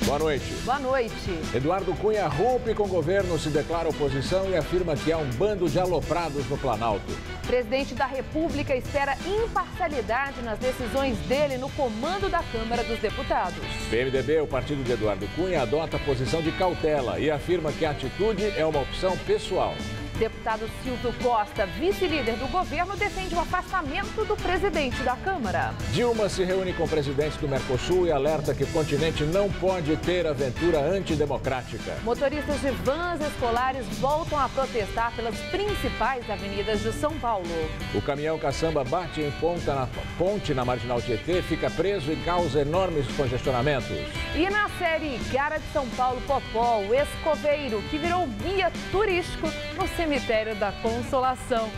Boa noite. Boa noite. Eduardo Cunha rompe com o governo, se declara oposição e afirma que há um bando de aloprados no Planalto. O presidente da República espera imparcialidade nas decisões dele no comando da Câmara dos Deputados. PMDB, o partido de Eduardo Cunha, adota posição de cautela e afirma que a atitude é uma opção pessoal. Deputado Silvio Costa, vice-líder do governo, defende o afastamento do presidente da Câmara. Dilma se reúne com presidentes do Mercosul e alerta que o continente não pode ter aventura antidemocrática. Motoristas de vans escolares voltam a protestar pelas principais avenidas de São Paulo. O caminhão caçamba bate em ponte na Marginal Tietê, fica preso e causa enormes congestionamentos. E na série Gara de São Paulo Popó, o escoveiro, que virou guia turístico no Cemitério da Consolação.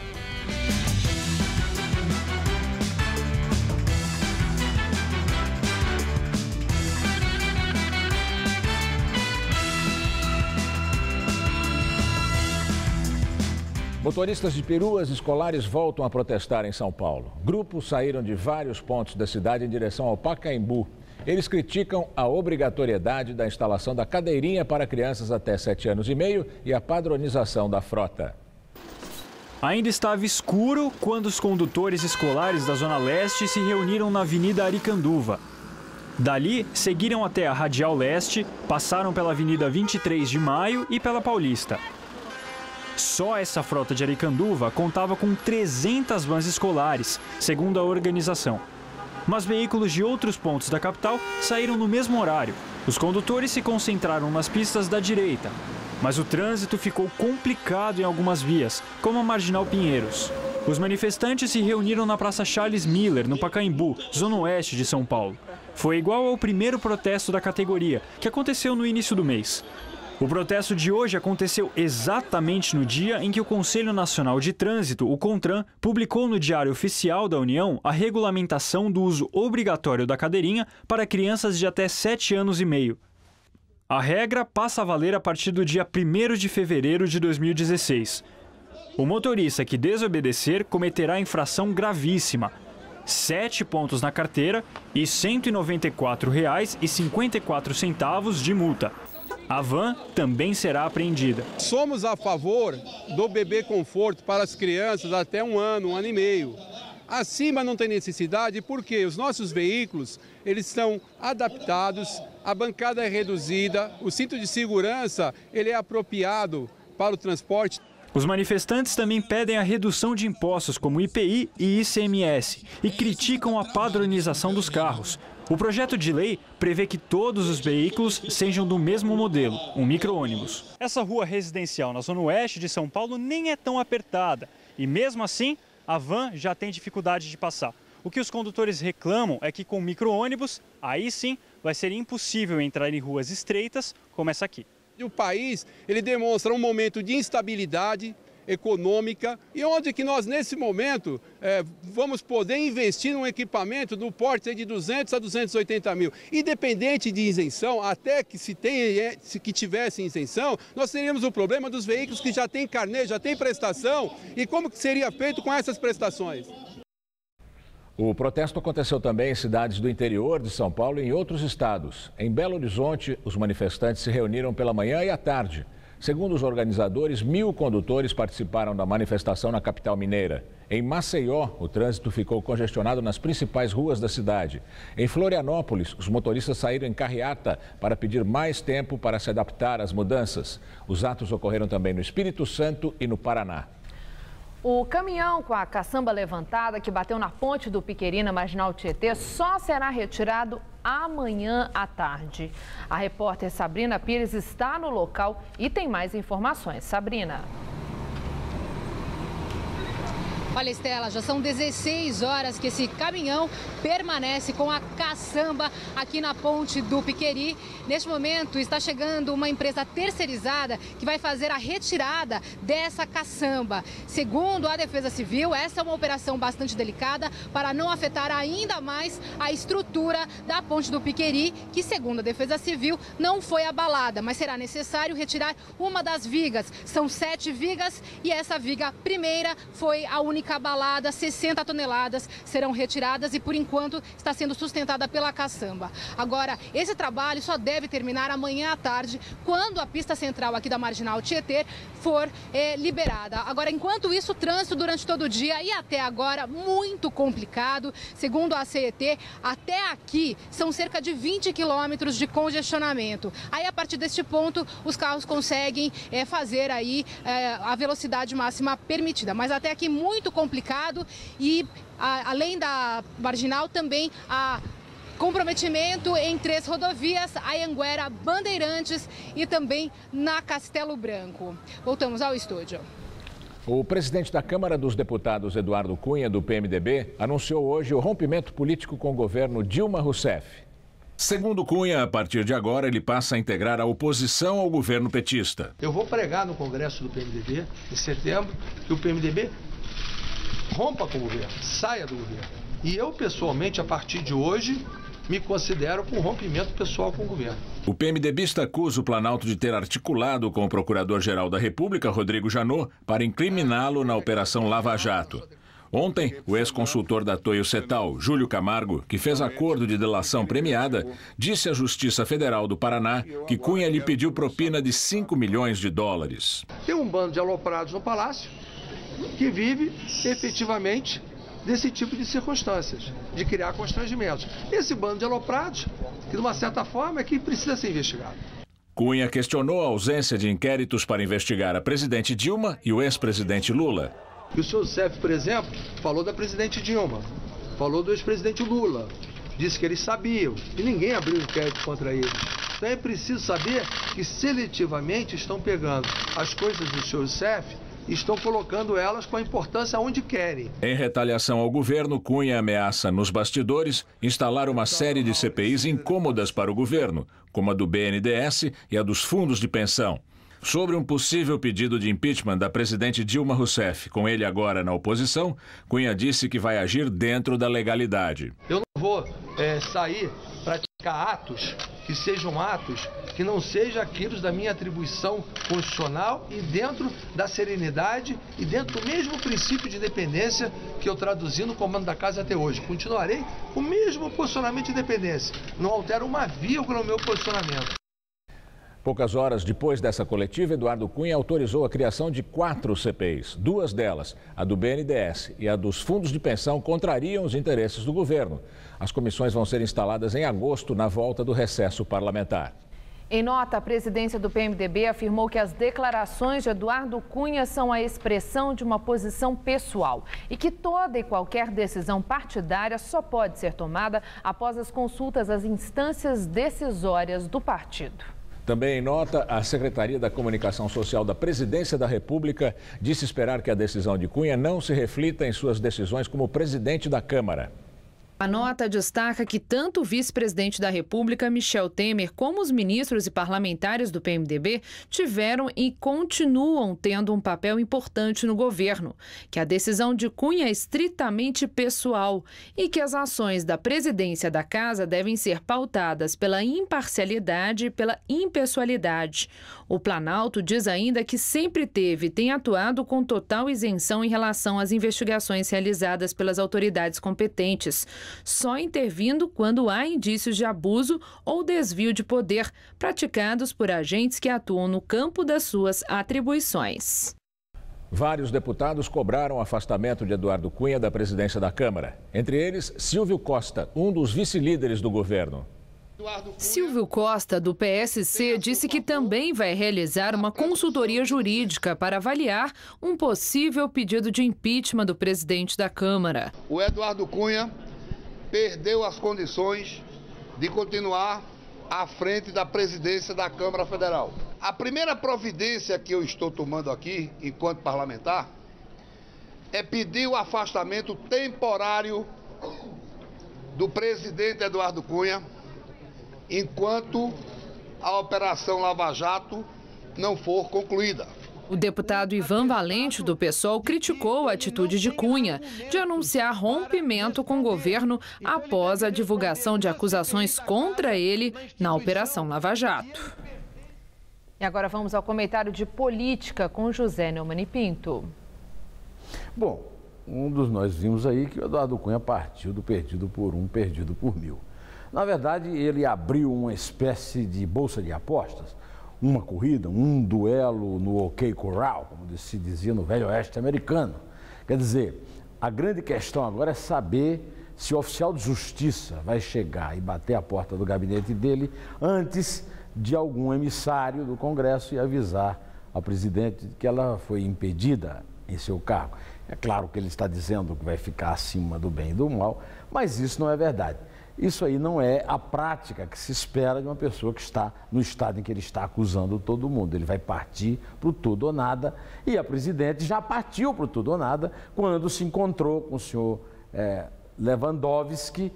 Motoristas de peruas escolares voltam a protestar em São Paulo. Grupos saíram de vários pontos da cidade em direção ao Pacaembu. Eles criticam a obrigatoriedade da instalação da cadeirinha para crianças até 7 anos e meio e a padronização da frota. Ainda estava escuro quando os condutores escolares da Zona Leste se reuniram na Avenida Aricanduva. Dali, seguiram até a Radial Leste, passaram pela Avenida 23 de Maio e pela Paulista. Só essa frota de Aricanduva contava com 300 vans escolares, segundo a organização. Mas veículos de outros pontos da capital saíram no mesmo horário. Os condutores se concentraram nas pistas da direita, mas o trânsito ficou complicado em algumas vias, como a Marginal Pinheiros. Os manifestantes se reuniram na Praça Charles Miller, no Pacaembu, zona oeste de São Paulo. Foi igual ao primeiro protesto da categoria, que aconteceu no início do mês. O protesto de hoje aconteceu exatamente no dia em que o Conselho Nacional de Trânsito, o CONTRAN, publicou no Diário Oficial da União a regulamentação do uso obrigatório da cadeirinha para crianças de até 7 anos e meio. A regra passa a valer a partir do dia 1º de fevereiro de 2016. O motorista que desobedecer cometerá infração gravíssima. 7 pontos na carteira e R$ 194,54 de multa. A van também será apreendida. Somos a favor do bebê conforto para as crianças até 1 ano, 1 ano e meio. Acima não tem necessidade porque os nossos veículos, eles são adaptados, a bancada é reduzida, o cinto de segurança ele é apropriado para o transporte. Os manifestantes também pedem a redução de impostos como IPI e ICMS e criticam a padronização dos carros. O projeto de lei prevê que todos os veículos sejam do mesmo modelo, um micro-ônibus. Essa rua residencial na zona oeste de São Paulo nem é tão apertada e mesmo assim a van já tem dificuldade de passar. O que os condutores reclamam é que com micro-ônibus, aí sim vai ser impossível entrar em ruas estreitas como essa aqui. O país ele demonstra um momento de instabilidade econômica e onde que nós nesse momento vamos poder investir num equipamento do porte de 200 a 280 mil. Independente de isenção, até que que tivesse isenção, nós teríamos o problema dos veículos que já têm carnê, já têm prestação e como que seria feito com essas prestações? O protesto aconteceu também em cidades do interior de São Paulo e em outros estados. Em Belo Horizonte, os manifestantes se reuniram pela manhã e à tarde. Segundo os organizadores, 1.000 condutores participaram da manifestação na capital mineira. Em Maceió, o trânsito ficou congestionado nas principais ruas da cidade. Em Florianópolis, os motoristas saíram em carreata para pedir mais tempo para se adaptar às mudanças. Os atos ocorreram também no Espírito Santo e no Paraná. O caminhão com a caçamba levantada que bateu na ponte do Piqueri, na Marginal Tietê, só será retirado amanhã à tarde. A repórter Sabrina Pires está no local e tem mais informações. Sabrina. Olha, Estela, já são 16 horas que esse caminhão permanece com a caçamba aqui na ponte do Piqueri. Neste momento está chegando uma empresa terceirizada que vai fazer a retirada dessa caçamba. Segundo a Defesa Civil, essa é uma operação bastante delicada para não afetar ainda mais a estrutura da ponte do Piqueri, que segundo a Defesa Civil não foi abalada, mas será necessário retirar uma das vigas. São 7 vigas e essa viga primeira foi a única cerâmica abalada, 60 toneladas serão retiradas e, por enquanto, está sendo sustentada pela caçamba. Agora, esse trabalho só deve terminar amanhã à tarde, quando a pista central aqui da Marginal Tietê for liberada. Agora, enquanto isso, o trânsito durante todo o dia e até agora muito complicado. Segundo a CET, até aqui são cerca de 20 quilômetros de congestionamento. Aí, a partir deste ponto, os carros conseguem fazer aí a velocidade máxima permitida. Mas até aqui muito complicado e, além da Marginal, também a comprometimento em 3 rodovias, Anhanguera, Bandeirantes e também na Castelo Branco. Voltamos ao estúdio. O presidente da Câmara dos Deputados, Eduardo Cunha, do PMDB, anunciou hoje o rompimento político com o governo Dilma Rousseff. Segundo Cunha, a partir de agora, ele passa a integrar a oposição ao governo petista. Eu vou pregar no Congresso do PMDB, em setembro, que o PMDB rompa com o governo, saia do governo. E eu, pessoalmente, a partir de hoje, me considero com rompimento pessoal com o governo. O PMDBista acusa o Planalto de ter articulado com o Procurador-Geral da República, Rodrigo Janot, para incriminá-lo na Operação Lava Jato. Ontem, o ex-consultor da Toyo Setal, Júlio Camargo, que fez acordo de delação premiada, disse à Justiça Federal do Paraná que Cunha lhe pediu propina de 5 milhões de dólares. Tem um bando de aloprados no Palácio que vive efetivamente desse tipo de circunstâncias, de criar constrangimentos. Esse bando de aloprados, que de uma certa forma é que precisa ser investigado. Cunha questionou a ausência de inquéritos para investigar a presidente Dilma e o ex-presidente Lula. E o senhor Rousseff, por exemplo, falou da presidente Dilma, falou do ex-presidente Lula, disse que eles sabiam e ninguém abriu inquérito contra eles. Então é preciso saber que seletivamente estão pegando as coisas do senhor Rousseff e estão colocando elas com a importância onde querem. Em retaliação ao governo, Cunha ameaça, nos bastidores, instalar uma série de CPIs incômodas para o governo, como a do BNDES e a dos fundos de pensão. Sobre um possível pedido de impeachment da presidente Dilma Rousseff, com ele agora na oposição, Cunha disse que vai agir dentro da legalidade. Eu não vou sair praticar atos que sejam atos que não sejam aqueles da minha atribuição constitucional e dentro da serenidade e dentro do mesmo princípio de independência que eu traduzi no comando da casa até hoje. Continuarei com o mesmo posicionamento de independência. Não altero uma vírgula no meu posicionamento. Poucas horas depois dessa coletiva, Eduardo Cunha autorizou a criação de 4 CPIs. 2 delas, a do BNDES e a dos fundos de pensão, contrariam os interesses do governo. As comissões vão ser instaladas em agosto, na volta do recesso parlamentar. Em nota, a presidência do PMDB afirmou que as declarações de Eduardo Cunha são a expressão de uma posição pessoal e que toda e qualquer decisão partidária só pode ser tomada após as consultas às instâncias decisórias do partido. Também em nota, a Secretaria da Comunicação Social da Presidência da República disse esperar que a decisão de Cunha não se reflita em suas decisões como presidente da Câmara. A nota destaca que tanto o vice-presidente da República, Michel Temer, como os ministros e parlamentares do PMDB tiveram e continuam tendo um papel importante no governo, que a decisão de Cunha é estritamente pessoal e que as ações da presidência da Casa devem ser pautadas pela imparcialidade e pela impessoalidade. O Planalto diz ainda que sempre teve e tem atuado com total isenção em relação às investigações realizadas pelas autoridades competentes, só intervindo quando há indícios de abuso ou desvio de poder praticados por agentes que atuam no campo das suas atribuições. Vários deputados cobraram o afastamento de Eduardo Cunha da presidência da Câmara. Entre eles, Silvio Costa, um dos vice-líderes do governo. Silvio Costa, do PSC, disse que também vai realizar uma consultoria jurídica para avaliar um possível pedido de impeachment do presidente da Câmara. O Eduardo Cunha perdeu as condições de continuar à frente da presidência da Câmara Federal. A primeira providência que eu estou tomando aqui, enquanto parlamentar, é pedir o afastamento temporário do presidente Eduardo Cunha, enquanto a Operação Lava Jato não for concluída. O deputado Ivan Valente, do PSOL, criticou a atitude de Cunha de anunciar rompimento com o governo após a divulgação de acusações contra ele na Operação Lava Jato. E agora vamos ao comentário de política com José Neumann e Pinto. Bom, nós vimos aí que o Eduardo Cunha partiu do perdido por um, perdido por mil. Na verdade, ele abriu uma espécie de bolsa de apostas, uma corrida, um duelo no OK Corral, como se dizia no Velho Oeste americano. Quer dizer, a grande questão agora é saber se o oficial de justiça vai chegar e bater a porta do gabinete dele antes de algum emissário do Congresso e avisar a presidente que ela foi impedida em seu cargo. É claro que ele está dizendo que vai ficar acima do bem e do mal, mas isso não é verdade. Isso aí não é a prática que se espera de uma pessoa que está no estado em que ele está acusando todo mundo. Ele vai partir para o tudo ou nada, e a presidente já partiu para o tudo ou nada quando se encontrou com o senhor Lewandowski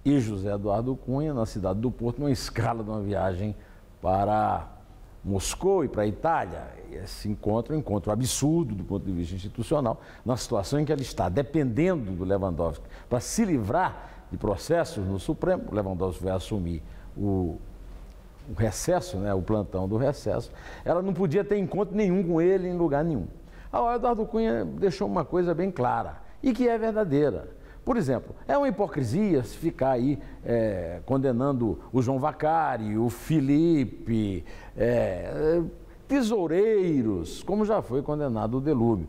e José Eduardo Cunha na cidade do Porto, numa escala de uma viagem para Moscou e para a Itália. Esse encontro é um encontro absurdo do ponto de vista institucional, na situação em que ele está dependendo do Lewandowski para se livrar de processos no Supremo. O Lewandowski vai assumir o recesso, né, o plantão do recesso. Ela não podia ter encontro nenhum com ele em lugar nenhum. O Eduardo Cunha deixou uma coisa bem clara e que é verdadeira. Por exemplo, é uma hipocrisia se ficar aí condenando o João Vacari, o Felipe, tesoureiros, como já foi condenado o Delúbio.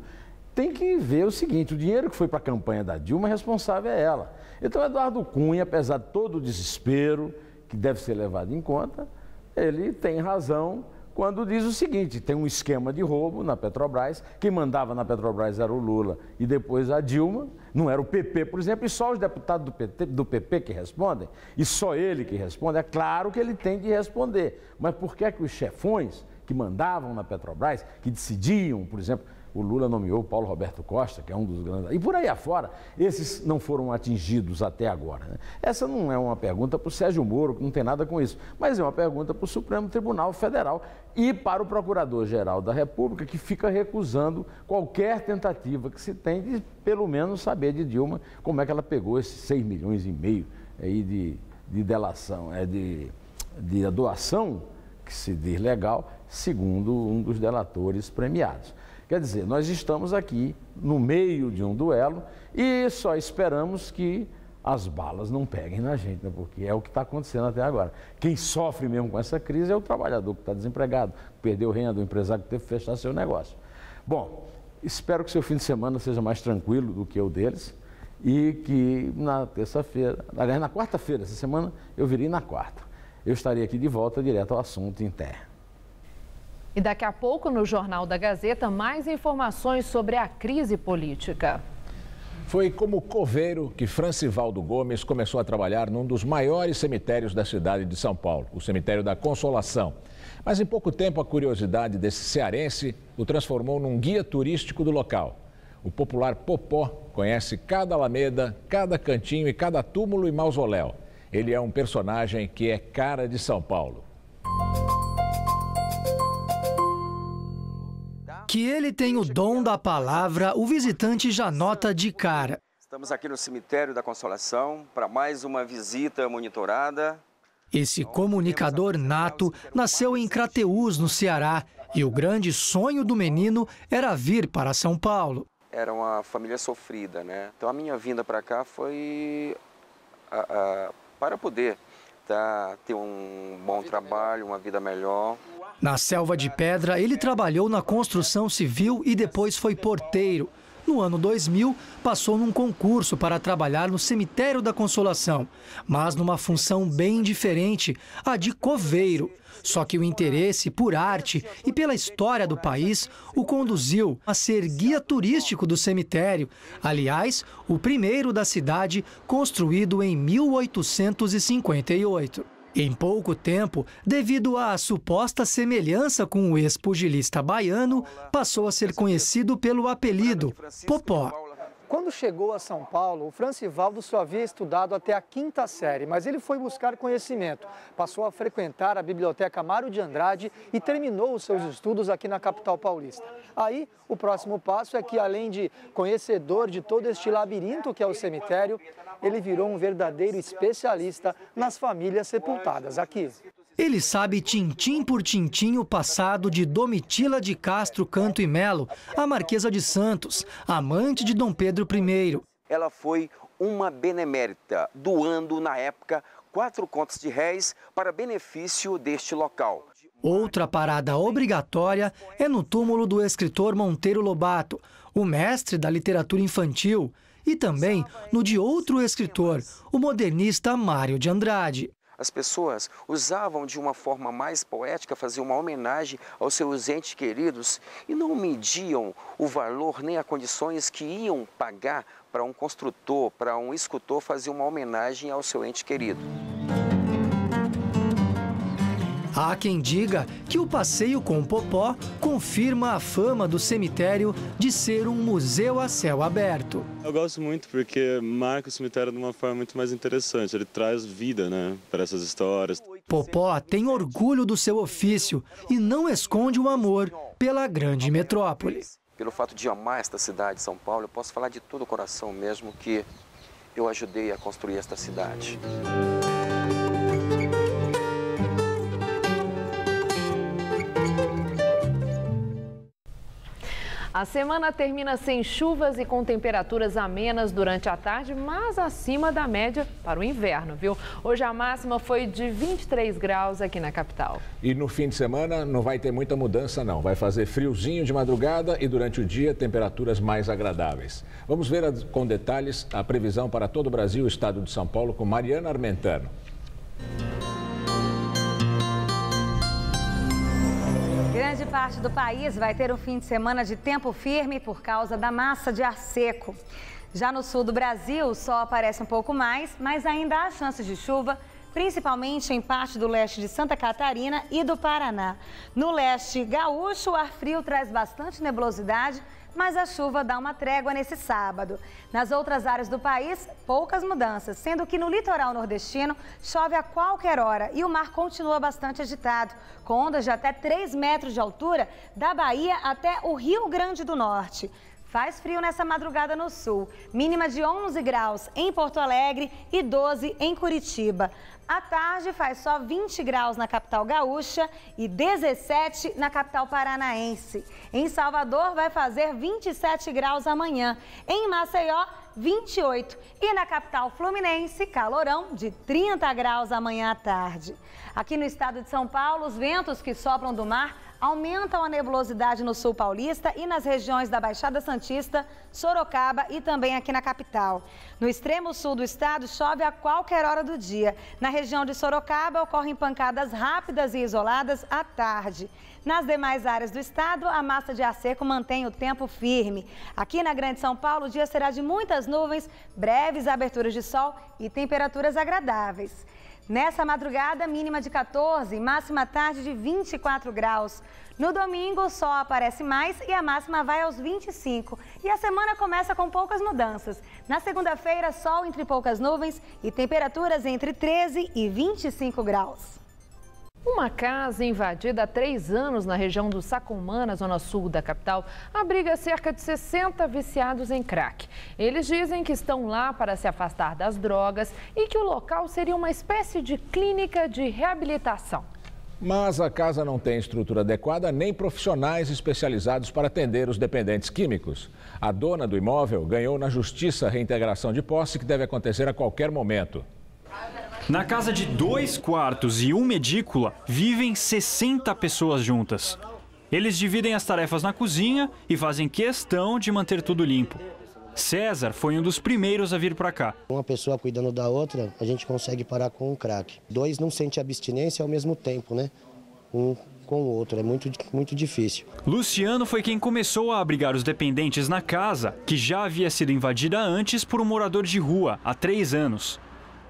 Tem que ver o seguinte, o dinheiro que foi para a campanha da Dilma, a responsável é ela. Então, Eduardo Cunha, apesar de todo o desespero que deve ser levado em conta, ele tem razão quando diz o seguinte: tem um esquema de roubo na Petrobras, quem mandava na Petrobras era o Lula e depois a Dilma, não era o PP, por exemplo, e só os deputados do PP que respondem, e só ele que responde. É claro que ele tem de responder, mas por que é que os chefões que mandavam na Petrobras, que decidiam, por exemplo, o Lula nomeou o Paulo Roberto Costa, que é um dos grandes... E por aí afora, esses não foram atingidos até agora, né? Essa não é uma pergunta para o Sérgio Moro, que não tem nada com isso, mas é uma pergunta para o Supremo Tribunal Federal e para o Procurador-Geral da República, que fica recusando qualquer tentativa que se tem de, pelo menos, saber de Dilma como é que ela pegou esses 6,5 milhões aí de delação, de doação, que se diz legal, segundo um dos delatores premiados. Quer dizer, nós estamos aqui no meio de um duelo e só esperamos que as balas não peguem na gente, né? Porque é o que está acontecendo até agora. Quem sofre mesmo com essa crise é o trabalhador que está desempregado, que perdeu renda, o empresário que teve que fechar seu negócio. Bom, espero que seu fim de semana seja mais tranquilo do que o deles e que na terça-feira, aliás, na quarta-feira, essa semana eu virei na quarta. Eu estarei aqui de volta direto ao assunto em terra. E daqui a pouco, no Jornal da Gazeta, mais informações sobre a crise política. Foi como coveiro que Francivaldo Gomes começou a trabalhar num dos maiores cemitérios da cidade de São Paulo, o cemitério da Consolação. Mas em pouco tempo, a curiosidade desse cearense o transformou num guia turístico do local. O popular Popó conhece cada alameda, cada cantinho e cada túmulo e mausoléu. Ele é um personagem que é cara de São Paulo. Que ele tem o dom da palavra, o visitante já nota de cara. Estamos aqui no cemitério da Consolação para mais uma visita monitorada. Esse comunicador nato nasceu em Crateús, no Ceará, e o grande sonho do menino era vir para São Paulo. Era uma família sofrida, né? Então a minha vinda para cá foi para poder ter um bom trabalho, uma vida melhor. Na Selva de Pedra, ele trabalhou na construção civil e depois foi porteiro. No ano 2000, passou num concurso para trabalhar no Cemitério da Consolação, mas numa função bem diferente, a de coveiro. Só que o interesse por arte e pela história do país o conduziu a ser guia turístico do cemitério. Aliás, o primeiro da cidade, construído em 1858. Em pouco tempo, devido à suposta semelhança com o ex-pugilista baiano, passou a ser conhecido pelo apelido Popó. Quando chegou a São Paulo, o Francivaldo só havia estudado até a 5ª série, mas ele foi buscar conhecimento. Passou a frequentar a Biblioteca Mário de Andrade e terminou os seus estudos aqui na capital paulista. Aí, o próximo passo é que, além de conhecedor de todo este labirinto que é o cemitério, ele virou um verdadeiro especialista nas famílias sepultadas aqui. Ele sabe tintim por tintim o passado de Domitila de Castro Canto e Melo, a Marquesa de Santos, amante de Dom Pedro I. Ela foi uma benemérita, doando, na época, 4 contos de réis para benefício deste local. Outra parada obrigatória é no túmulo do escritor Monteiro Lobato, o mestre da literatura infantil, e também no de outro escritor, o modernista Mário de Andrade. As pessoas usavam de uma forma mais poética, faziam uma homenagem aos seus entes queridos e não mediam o valor nem as condições que iam pagar para um construtor, para um escultor fazer uma homenagem ao seu ente querido. Há quem diga que o passeio com o Popó confirma a fama do cemitério de ser um museu a céu aberto. Eu gosto muito porque marca o cemitério de uma forma muito mais interessante. Ele traz vida, né, para essas histórias. Popó tem orgulho do seu ofício e não esconde o amor pela grande metrópole. Pelo fato de amar esta cidade de São Paulo, eu posso falar de todo o coração mesmo que eu ajudei a construir esta cidade. A semana termina sem chuvas e com temperaturas amenas durante a tarde, mas acima da média para o inverno, viu? Hoje a máxima foi de 23 graus aqui na capital. E no fim de semana não vai ter muita mudança não. Vai fazer friozinho de madrugada e durante o dia temperaturas mais agradáveis. Vamos ver com detalhes a previsão para todo o Brasil e o estado de São Paulo com Mariana Armentano. Grande parte do país vai ter um fim de semana de tempo firme por causa da massa de ar seco. Já no sul do Brasil, o sol aparece um pouco mais, mas ainda há chances de chuva, principalmente em parte do leste de Santa Catarina e do Paraná. No leste gaúcho, o ar frio traz bastante nebulosidade, mas a chuva dá uma trégua nesse sábado. Nas outras áreas do país, poucas mudanças, sendo que no litoral nordestino chove a qualquer hora e o mar continua bastante agitado, com ondas de até 3 metros de altura da Bahia até o Rio Grande do Norte. Faz frio nessa madrugada no sul, mínima de 11 graus em Porto Alegre e 12 em Curitiba. À tarde faz só 20 graus na capital gaúcha e 17 na capital paranaense. Em Salvador vai fazer 27 graus amanhã. Em Maceió, 28. E na capital fluminense, calorão de 30 graus amanhã à tarde. Aqui no estado de São Paulo, os ventos que sopram do mar aumentam a nebulosidade no sul paulista e nas regiões da Baixada Santista, Sorocaba e também aqui na capital. No extremo sul do estado, chove a qualquer hora do dia. Na região de Sorocaba, ocorrem pancadas rápidas e isoladas à tarde. Nas demais áreas do estado, a massa de ar seco mantém o tempo firme. Aqui na Grande São Paulo, o dia será de muitas nuvens, breves aberturas de sol e temperaturas agradáveis. Nessa madrugada, mínima de 14, máxima tarde de 24 graus. No domingo, o sol aparece mais e a máxima vai aos 25. E a semana começa com poucas mudanças. Na segunda-feira, sol entre poucas nuvens e temperaturas entre 13 e 25 graus. Uma casa invadida há 3 anos na região do Sacomã, na zona sul da capital, abriga cerca de 60 viciados em crack. Eles dizem que estão lá para se afastar das drogas e que o local seria uma espécie de clínica de reabilitação. Mas a casa não tem estrutura adequada nem profissionais especializados para atender os dependentes químicos. A dona do imóvel ganhou na justiça a reintegração de posse que deve acontecer a qualquer momento. Na casa de 2 quartos e 1 edícula, vivem 60 pessoas juntas. Eles dividem as tarefas na cozinha e fazem questão de manter tudo limpo. César foi um dos primeiros a vir para cá. Uma pessoa cuidando da outra, a gente consegue parar com o crack. 2 não sente abstinência ao mesmo tempo, né? Um com o outro, é muito difícil. Luciano foi quem começou a abrigar os dependentes na casa, que já havia sido invadida antes por um morador de rua, há 3 anos.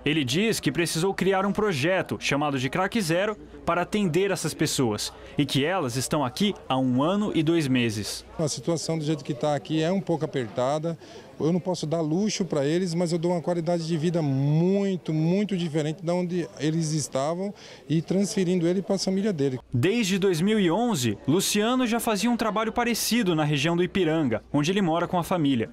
Ele diz que precisou criar um projeto chamado de Crack Zero para atender essas pessoas e que elas estão aqui há 1 ano e 2 meses. A situação do jeito que está aqui é um pouco apertada. Eu não posso dar luxo para eles, mas eu dou uma qualidade de vida muito diferente de onde eles estavam e transferindo ele para a família dele. Desde 2011, Luciano já fazia um trabalho parecido na região do Ipiranga, onde ele mora com a família.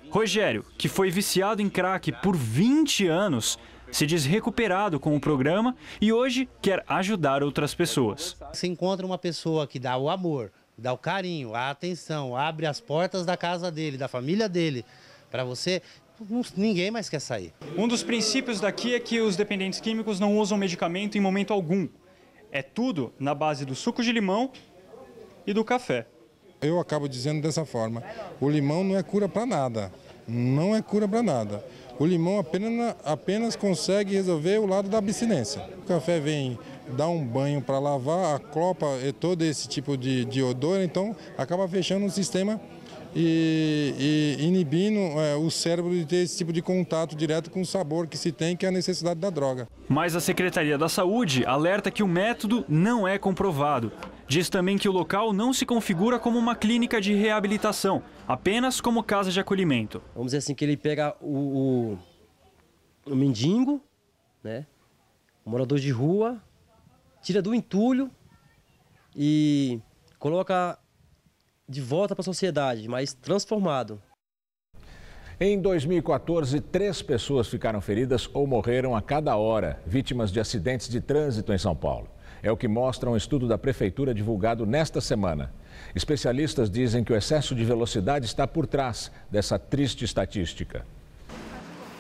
Rogério, que foi viciado em crack por 20 anos, Se diz recuperado com o programa e hoje quer ajudar outras pessoas. Se encontra uma pessoa que dá o amor, dá o carinho, a atenção, abre as portas da casa dele, da família dele, para você, ninguém mais quer sair. Um dos princípios daqui é que os dependentes químicos não usam medicamento em momento algum. É tudo na base do suco de limão e do café. Eu acabo dizendo dessa forma, o limão não é cura para nada, não é cura para nada. O limão apenas consegue resolver o lado da abstinência. O café vem dar um banho para lavar, aclopa todo esse tipo de odor, então acaba fechando o sistema e inibindo o cérebro de ter esse tipo de contato direto com o sabor que se tem, que é a necessidade da droga. Mas a Secretaria da Saúde alerta que o método não é comprovado. Diz também que o local não se configura como uma clínica de reabilitação, apenas como casa de acolhimento. Vamos dizer assim, que ele pega o mendigo, né, o morador de rua, tira do entulho e coloca de volta para a sociedade, mas transformado. Em 2014, 3 pessoas ficaram feridas ou morreram a cada hora, vítimas de acidentes de trânsito em São Paulo. É o que mostra um estudo da Prefeitura divulgado nesta semana. Especialistas dizem que o excesso de velocidade está por trás dessa triste estatística.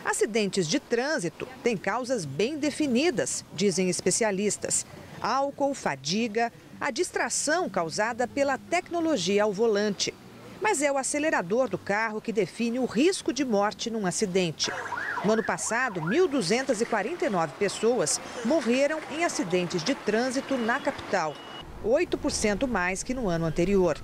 Acidentes de trânsito têm causas bem definidas, dizem especialistas. Álcool, fadiga, a distração causada pela tecnologia ao volante. Mas é o acelerador do carro que define o risco de morte num acidente. No ano passado, 1.249 pessoas morreram em acidentes de trânsito na capital, 8% mais que no ano anterior.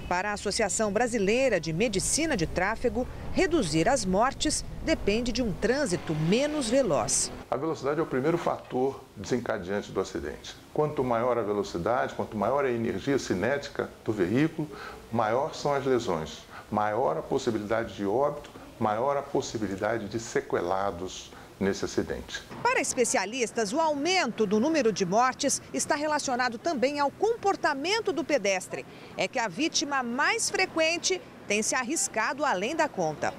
Para a Associação Brasileira de Medicina de Tráfego, reduzir as mortes depende de um trânsito menos veloz. A velocidade é o primeiro fator desencadeante do acidente. Quanto maior a velocidade, quanto maior a energia cinética do veículo, maior são as lesões, maior a possibilidade de óbito, maior a possibilidade de sequelados nesse acidente. Para especialistas, o aumento do número de mortes está relacionado também ao comportamento do pedestre. É que a vítima mais frequente tem se arriscado além da conta.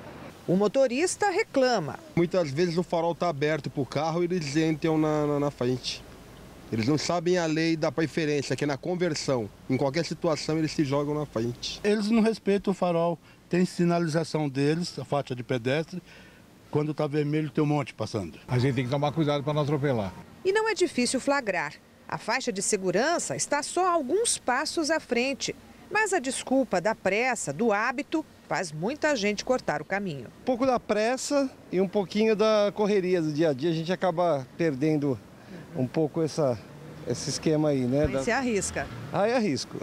O motorista reclama. Muitas vezes o farol está aberto para o carro e eles entram na frente. Eles não sabem a lei da preferência, que é na conversão. Em qualquer situação eles se jogam na frente. Eles não respeitam o farol. Tem sinalização deles, a faixa de pedestre. Quando está vermelho tem um monte passando. A gente tem que tomar cuidado para não atropelar. E não é difícil flagrar. A faixa de segurança está só alguns passos à frente. Mas a desculpa da pressa, do hábito, faz muita gente cortar o caminho. Um pouco da pressa e um pouquinho da correria do dia a dia, a gente acaba perdendo um pouco esse esquema aí, né? Aí você arrisca. Aí arrisco.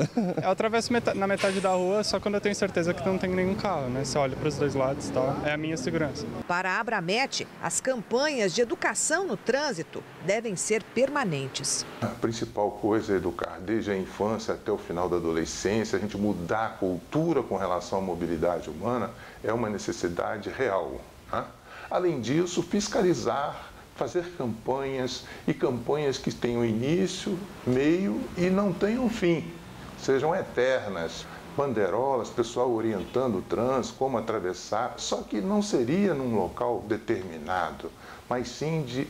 Eu atravesso na metade da rua só quando eu tenho certeza que não tem nenhum carro, né? Você olha para os dois lados e tal, é a minha segurança. Para a Abramet, as campanhas de educação no trânsito devem ser permanentes. A principal coisa é educar desde a infância até o final da adolescência, a gente mudar a cultura com relação à mobilidade humana é uma necessidade real, né? Além disso, fiscalizar, fazer campanhas e campanhas que tenham início, meio e não tenham fim, sejam eternas. Bandeirolas, pessoal orientando o trânsito, como atravessar, só que não seria num local determinado, mas sim de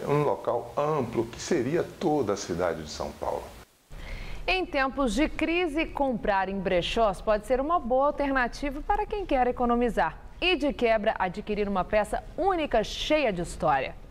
um local amplo, que seria toda a cidade de São Paulo. Em tempos de crise, comprar em brechós pode ser uma boa alternativa para quem quer economizar. E de quebra, adquirir uma peça única, cheia de história.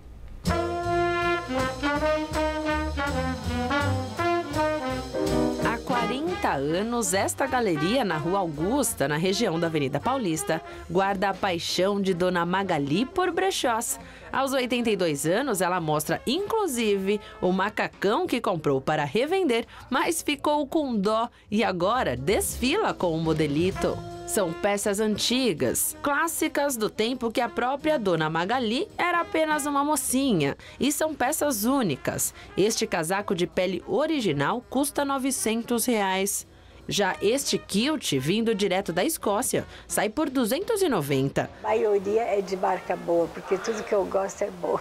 Há 40 anos, esta galeria na Rua Augusta, na região da Avenida Paulista, guarda a paixão de Dona Magali por brechós. Aos 82 anos, ela mostra, inclusive, o macacão que comprou para revender, mas ficou com dó e agora desfila com o modelito. São peças antigas, clássicas do tempo que a própria Dona Magali era apenas uma mocinha. E são peças únicas. Este casaco de pele original custa R$ 900. Já este kilt, vindo direto da Escócia, sai por R$ 290. A maioria é de marca boa, porque tudo que eu gosto é bom.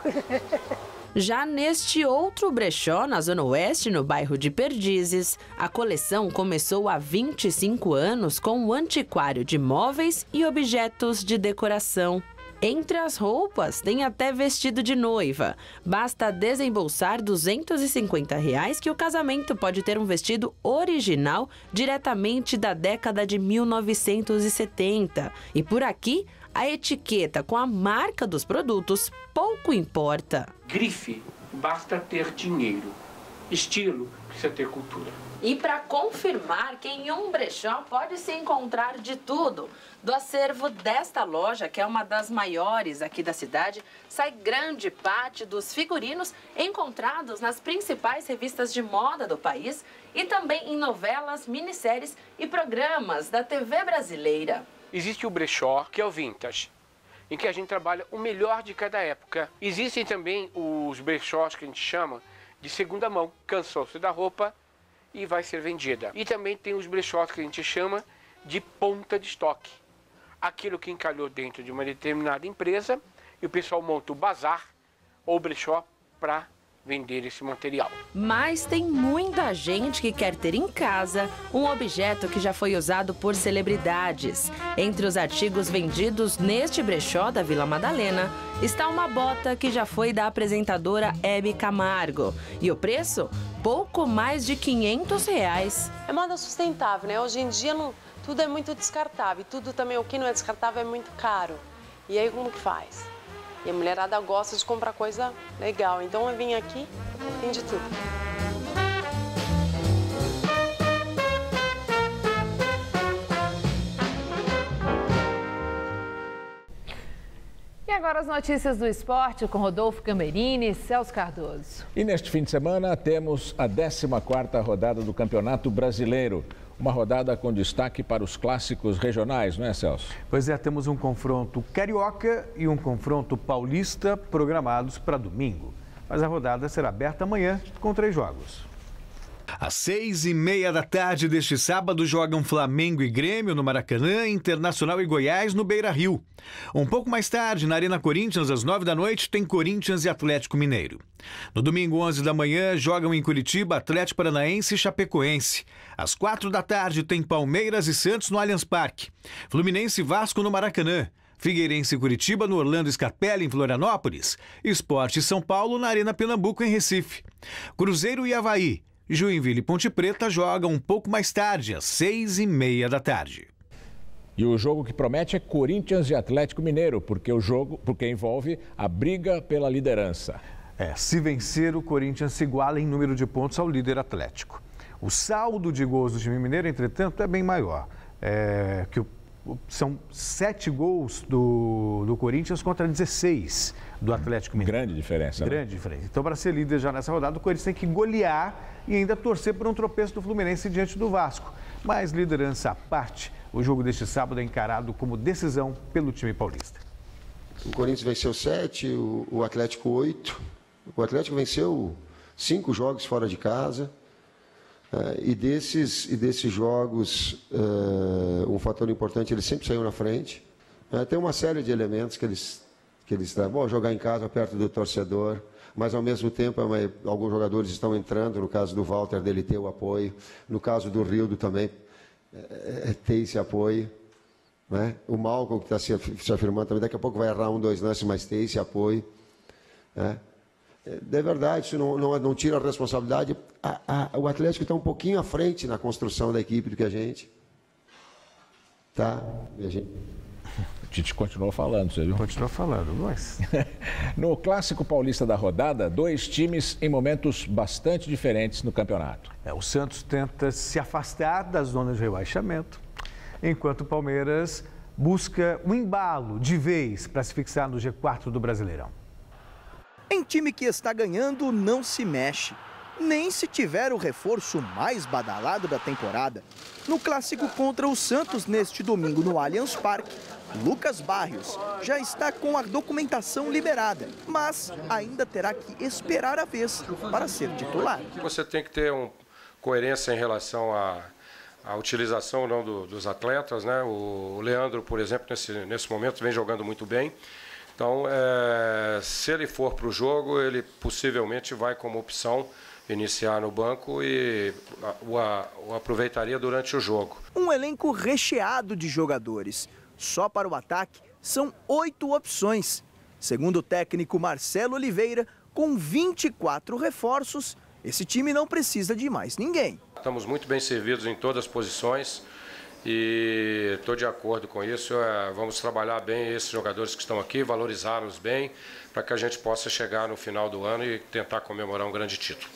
Já neste outro brechó, na Zona Oeste, no bairro de Perdizes, a coleção começou há 25 anos com um antiquário de móveis e objetos de decoração. Entre as roupas, tem até vestido de noiva. Basta desembolsar R$ 250 que o casamento pode ter um vestido original diretamente da década de 1970. E por aqui, a etiqueta com a marca dos produtos pouco importa. Grife, basta ter dinheiro. Estilo, precisa ter cultura. E para confirmar que em um brechó pode se encontrar de tudo. Do acervo desta loja, que é uma das maiores aqui da cidade, sai grande parte dos figurinos encontrados nas principais revistas de moda do país e também em novelas, minisséries e programas da TV brasileira. Existe o brechó, que é o vintage, em que a gente trabalha o melhor de cada época. Existem também os brechós que a gente chama de segunda mão. Cansou-se da roupa e vai ser vendida. E também tem os brechós que a gente chama de ponta de estoque. Aquilo que encalhou dentro de uma determinada empresa e o pessoal monta o bazar ou brechó para vender esse material. Mas tem muita gente que quer ter em casa um objeto que já foi usado por celebridades. Entre os artigos vendidos neste brechó da Vila Madalena está uma bota que já foi da apresentadora Hebe Camargo. E o preço? Pouco mais de R$ 500. É moda sustentável, né? Hoje em dia tudo é muito descartável. Tudo também, o que não é descartável é muito caro. E aí como que faz? E a mulherada gosta de comprar coisa legal. Então eu vim aqui, tem de tudo. E agora as notícias do esporte com Rodolfo Camerini e Celso Cardoso. E neste fim de semana temos a 14ª rodada do Campeonato Brasileiro. Uma rodada com destaque para os clássicos regionais, não é, Celso? Pois é, temos um confronto carioca e um confronto paulista programados para domingo. Mas a rodada será aberta amanhã com 3 jogos. Às 6h30 da tarde deste sábado jogam Flamengo e Grêmio no Maracanã, Internacional e Goiás no Beira-Rio. Um pouco mais tarde, na Arena Corinthians, às 9 da noite, tem Corinthians e Atlético Mineiro. No domingo, 11 da manhã, jogam em Curitiba Atlético Paranaense e Chapecoense. Às 4 da tarde tem Palmeiras e Santos no Allianz Parque. Fluminense e Vasco no Maracanã. Figueirense e Curitiba no Orlando Scarpelli, em Florianópolis. Sport e São Paulo na Arena Pernambuco, em Recife. Cruzeiro e Avaí. Joinville e Ponte Preta jogam um pouco mais tarde, às 6h30 da tarde. E o jogo que promete é Corinthians e Atlético Mineiro, porque envolve a briga pela liderança. Se vencer, o Corinthians se iguala em número de pontos ao líder Atlético. O saldo de gols do time mineiro, entretanto, é bem maior. São 7 gols do Corinthians contra 16 do Atlético Mineiro. Grande diferença. Grande diferença. Então, para ser líder já nessa rodada, o Corinthians tem que golear e ainda torcer por um tropeço do Fluminense diante do Vasco. Mas, liderança à parte, o jogo deste sábado é encarado como decisão pelo time paulista. O Corinthians venceu 7, o Atlético 8. O Atlético venceu 5 jogos fora de casa. E desses jogos, um fator importante, eles sempre saíram na frente. Tem uma série de elementos que eles bom, jogar em casa perto do torcedor, mas ao mesmo tempo alguns jogadores estão entrando, no caso do Walter, dele ter o apoio, no caso do Rildo também ter esse apoio. Né? O Malcolm, que está se afirmando também, daqui a pouco vai errar 1, 2 lances, mas ter esse apoio. Né? É verdade, isso não tira a responsabilidade. O Atlético está um pouquinho à frente na construção da equipe do que a gente. Tá? E a gente... O Tite continuou falando, você viu? Continuou falando, mas... No Clássico Paulista da rodada, 2 times em momentos bastante diferentes no campeonato. O Santos tenta se afastar das zonas de rebaixamento, enquanto o Palmeiras busca um embalo de vez para se fixar no G4 do Brasileirão. Em time que está ganhando, não se mexe. Nem se tiver o reforço mais badalado da temporada. No clássico contra o Santos, neste domingo no Allianz Parque, Lucas Barrios já está com a documentação liberada, mas ainda terá que esperar a vez para ser titular. Você tem que ter coerência em relação à utilização ou não dos atletas, né? O Leandro, por exemplo, nesse momento vem jogando muito bem. Então, se ele for para o jogo, ele possivelmente vai como opção iniciar no banco e o aproveitaria durante o jogo. Um elenco recheado de jogadores. Só para o ataque, são 8 opções. Segundo o técnico Marcelo Oliveira, com 24 reforços, esse time não precisa de mais ninguém. Estamos muito bem servidos em todas as posições e estou de acordo com isso. Vamos trabalhar bem esses jogadores que estão aqui, valorizá-los bem, para que a gente possa chegar no final do ano e tentar comemorar um grande título.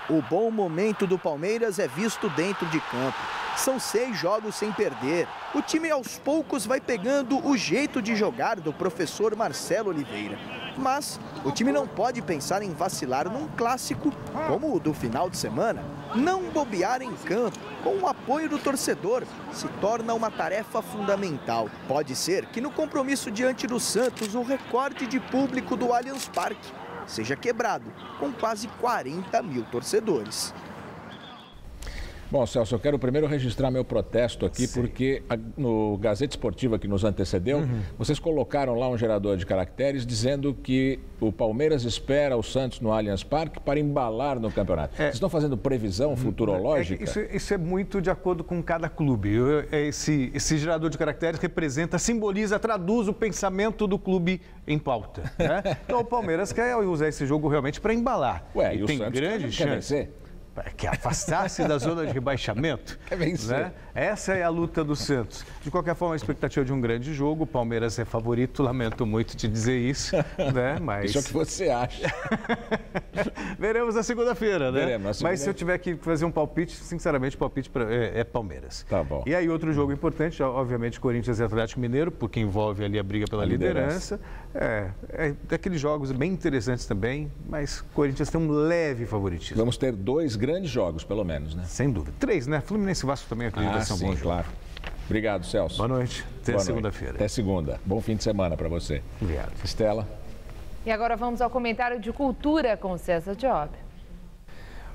O bom momento do Palmeiras é visto dentro de campo. São 6 jogos sem perder. O time aos poucos vai pegando o jeito de jogar do professor Marcelo Oliveira. Mas o time não pode pensar em vacilar num clássico como o do final de semana. Não bobear em campo, com o apoio do torcedor, se torna uma tarefa fundamental. Pode ser que no compromisso diante do Santos, o recorde de público do Allianz Parque seja quebrado, com quase 40 mil torcedores. Bom, Celso, eu quero primeiro registrar meu protesto aqui, porque no Gazeta Esportiva que nos antecedeu, vocês colocaram lá um gerador de caracteres dizendo que o Palmeiras espera o Santos no Allianz Parque para embalar no campeonato. Vocês estão fazendo previsão futurológica? Isso é muito de acordo com cada clube. Esse gerador de caracteres representa, simboliza, traduz o pensamento do clube em pauta, né? Então o Palmeiras quer usar esse jogo realmente para embalar. E tem grande chance. Quer afastar-se da zona de rebaixamento. Quer vencer. Né? Essa é a luta do Santos. De qualquer forma, a expectativa de um grande jogo. O Palmeiras é favorito, lamento muito te dizer isso. Né? Mas... Isso é o que você acha. Veremos na segunda-feira, né? Veremos, Mas se eu tiver que fazer um palpite, sinceramente, o palpite é Palmeiras. Tá bom. E aí, outro jogo importante, obviamente, Corinthians e Atlético Mineiro, porque envolve ali a briga pela liderança. É daqueles jogos bem interessantes também, mas Corinthians tem um leve favoritismo. Vamos ter 2 grandes jogos, pelo menos, né? Sem dúvida. 3, né? Fluminense e Vasco também acredito que são bons. Claro. Obrigado, Celso. Boa noite. Até segunda-feira. Até segunda. Bom fim de semana para você. Obrigado. Estela. E agora vamos ao comentário de cultura com César Diop.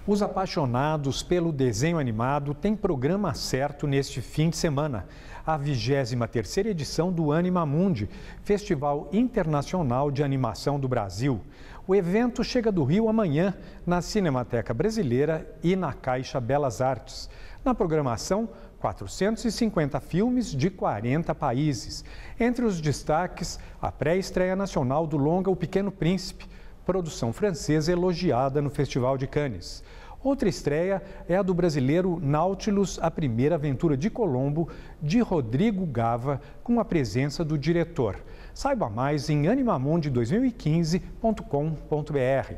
Os apaixonados pelo desenho animado têm programa certo neste fim de semana. A 23ª edição do Anima Mundi, Festival Internacional de Animação do Brasil. O evento chega do Rio amanhã, na Cinemateca Brasileira e na Caixa Belas Artes. Na programação, 450 filmes de 40 países. Entre os destaques, a pré-estreia nacional do longa O Pequeno Príncipe, produção francesa elogiada no Festival de Cannes. Outra estreia é a do brasileiro Nautilus, a primeira aventura de Colombo, de Rodrigo Gava, com a presença do diretor. Saiba mais em animamundi2015.com.br.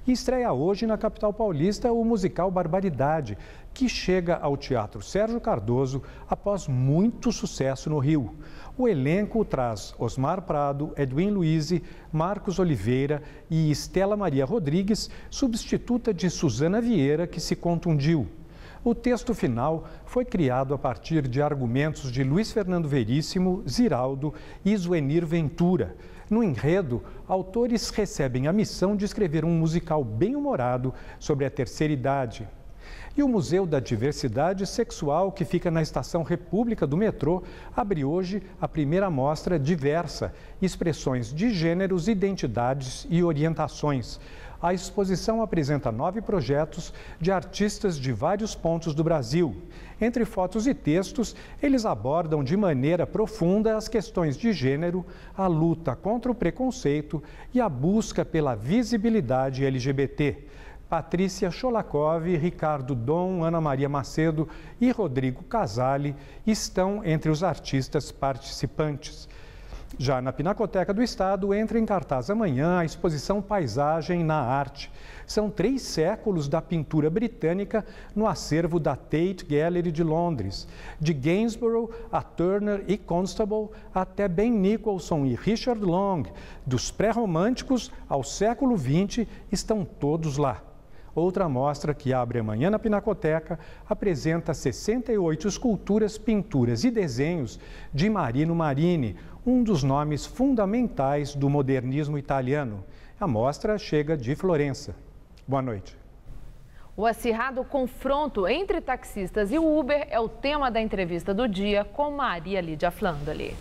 E estreia hoje na capital paulista o musical Barbaridade, que chega ao Teatro Sérgio Cardoso após muito sucesso no Rio. O elenco traz Osmar Prado, Edwin Luiz, Marcos Oliveira e Estela Maria Rodrigues, substituta de Suzana Vieira, que se contundiu. O texto final foi criado a partir de argumentos de Luiz Fernando Veríssimo, Ziraldo e Zuenir Ventura. No enredo, autores recebem a missão de escrever um musical bem-humorado sobre a terceira idade. E o Museu da Diversidade Sexual, que fica na Estação República do metrô, abre hoje a primeira mostra Diversa, expressões de gêneros, identidades e orientações. A exposição apresenta 9 projetos de artistas de vários pontos do Brasil. Entre fotos e textos, eles abordam de maneira profunda as questões de gênero, a luta contra o preconceito e a busca pela visibilidade LGBT. Patrícia Cholakov, Ricardo Dom, Ana Maria Macedo e Rodrigo Casale estão entre os artistas participantes. Já na Pinacoteca do Estado, entra em cartaz amanhã a exposição Paisagem na Arte. São 3 séculos da pintura britânica no acervo da Tate Gallery de Londres. De Gainsborough a Turner e Constable, até Ben Nicholson e Richard Long. Dos pré-românticos ao século XX, estão todos lá. Outra mostra, que abre amanhã na Pinacoteca, apresenta 68 esculturas, pinturas e desenhos de Marino Marini, um dos nomes fundamentais do modernismo italiano. A mostra chega de Florença. Boa noite. O acirrado confronto entre taxistas e o Uber é o tema da entrevista do dia com Maria Lídia Flandoli.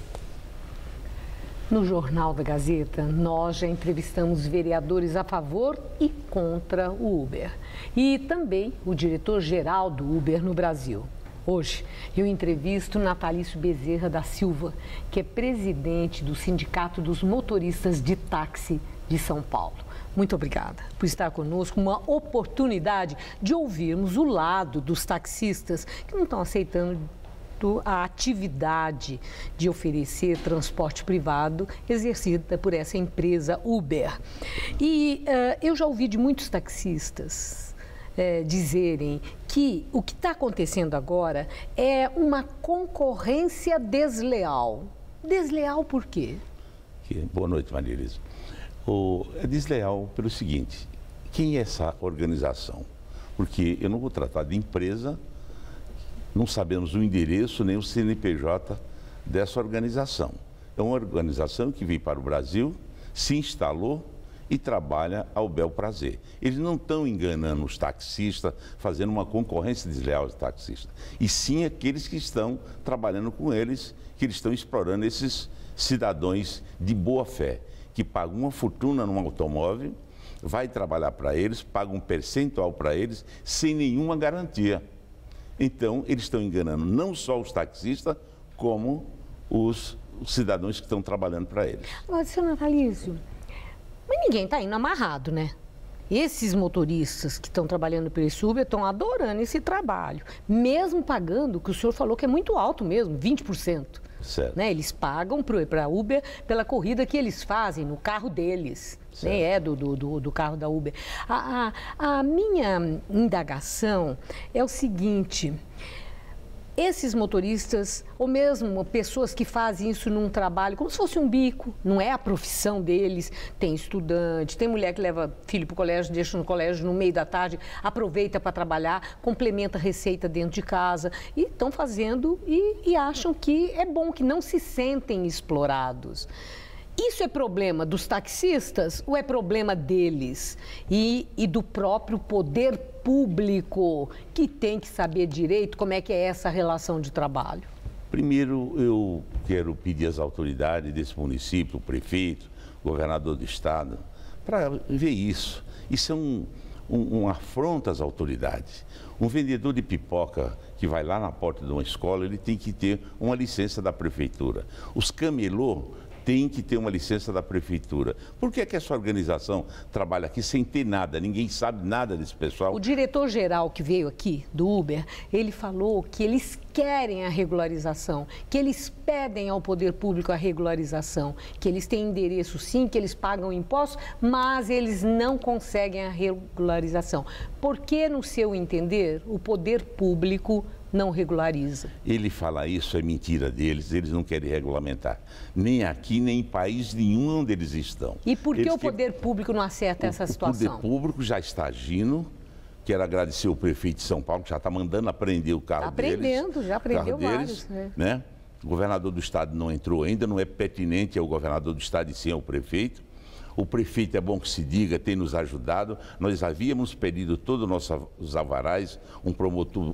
No Jornal da Gazeta, nós já entrevistamos vereadores a favor e contra o Uber. E também o diretor-geral do Uber no Brasil. Hoje eu entrevisto Natalício Bezerra da Silva, que é presidente do Sindicato dos Motoristas de Táxi de São Paulo. Muito obrigada por estar conosco, uma oportunidade de ouvirmos o lado dos taxistas que não estão aceitando a atividade de oferecer transporte privado exercida por essa empresa Uber. E eu já ouvi de muitos taxistas dizerem que o que está acontecendo agora é uma concorrência desleal. Desleal por quê? Boa noite, Maria Elisa. É desleal pelo seguinte, quem é essa organização? Porque eu não vou tratar de empresa, não sabemos o endereço nem o CNPJ dessa organização. É uma organização que veio para o Brasil, se instalou e trabalha ao bel prazer. Eles não estão enganando os taxistas, fazendo uma concorrência desleal aos taxistas, e sim aqueles que estão trabalhando com eles, que eles estão explorando esses cidadãos de boa fé, que pagam uma fortuna num automóvel, vai trabalhar para eles, paga um percentual para eles, sem nenhuma garantia. Então, eles estão enganando não só os taxistas, como os cidadãos que estão trabalhando para eles. Agora, seu Natalício, mas ninguém está indo amarrado, né? Esses motoristas que estão trabalhando pelo Uber estão adorando esse trabalho, mesmo pagando, o que o senhor falou que é muito alto mesmo, 20%. Certo. Né? Eles pagam para a Uber pela corrida que eles fazem no carro deles, nem é do carro da Uber. A minha indagação é o seguinte: esses motoristas, ou mesmo pessoas que fazem isso num trabalho, como se fosse um bico, não é a profissão deles, tem estudante, tem mulher que leva filho para o colégio, deixa no colégio no meio da tarde, aproveita para trabalhar, complementa a receita dentro de casa, e estão fazendo e acham que é bom, que não se sentem explorados. Isso é problema dos taxistas ou é problema deles e do próprio poder público, que tem que saber direito como é que é essa relação de trabalho? Primeiro, eu quero pedir às autoridades desse município, o prefeito, o governador do estado, para ver isso. Isso é um afronto às autoridades. Um vendedor de pipoca que vai lá na porta de uma escola, ele tem que ter uma licença da prefeitura. Os camelô tem que ter uma licença da prefeitura. Por que essa organização trabalha aqui sem ter nada? Ninguém sabe nada desse pessoal. O diretor-geral que veio aqui, do Uber, ele falou que eles querem a regularização, que eles pedem ao poder público a regularização, que eles têm endereço sim, que eles pagam impostos, mas eles não conseguem a regularização. Por que, no seu entender, o poder público não regulariza? Ele fala isso, é mentira deles, eles não querem regulamentar. Nem aqui, nem em país nenhum onde eles estão. E por que o poder público não acerta essa situação? O poder público já está agindo. Quero agradecer o prefeito de São Paulo, que já está mandando apreender o carro deles. Já aprendeu vários. Né? O governador do estado não entrou ainda, não é pertinente ao governador do estado e sim ao prefeito. O prefeito, é bom que se diga, tem nos ajudado. Nós havíamos pedido todos os alvarás, um promotor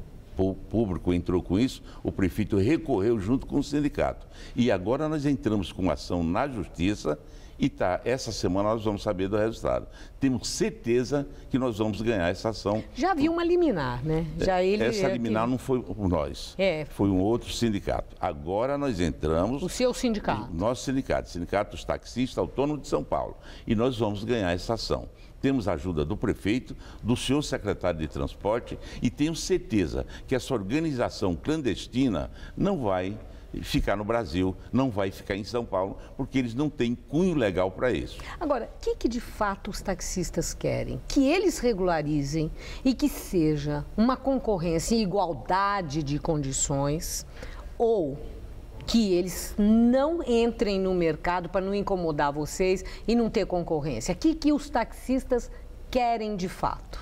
público entrou com isso, o prefeito recorreu junto com o sindicato. E agora nós entramos com ação na justiça e essa semana nós vamos saber do resultado. Temos certeza que nós vamos ganhar essa ação. Já havia uma liminar, né? Essa liminar não foi por nós, foi um outro sindicato. Agora nós entramos... O seu sindicato? Nosso sindicato, Sindicato dos Taxistas Autônomos de São Paulo. E nós vamos ganhar essa ação. Temos a ajuda do prefeito, do senhor secretário de transporte e tenho certeza que essa organização clandestina não vai ficar no Brasil, não vai ficar em São Paulo, porque eles não têm cunho legal para isso. Agora, o que de fato os taxistas querem? Que eles regularizem e que seja uma concorrência em igualdade de condições, ou que eles não entrem no mercado para não incomodar vocês e não ter concorrência. O que os taxistas querem de fato?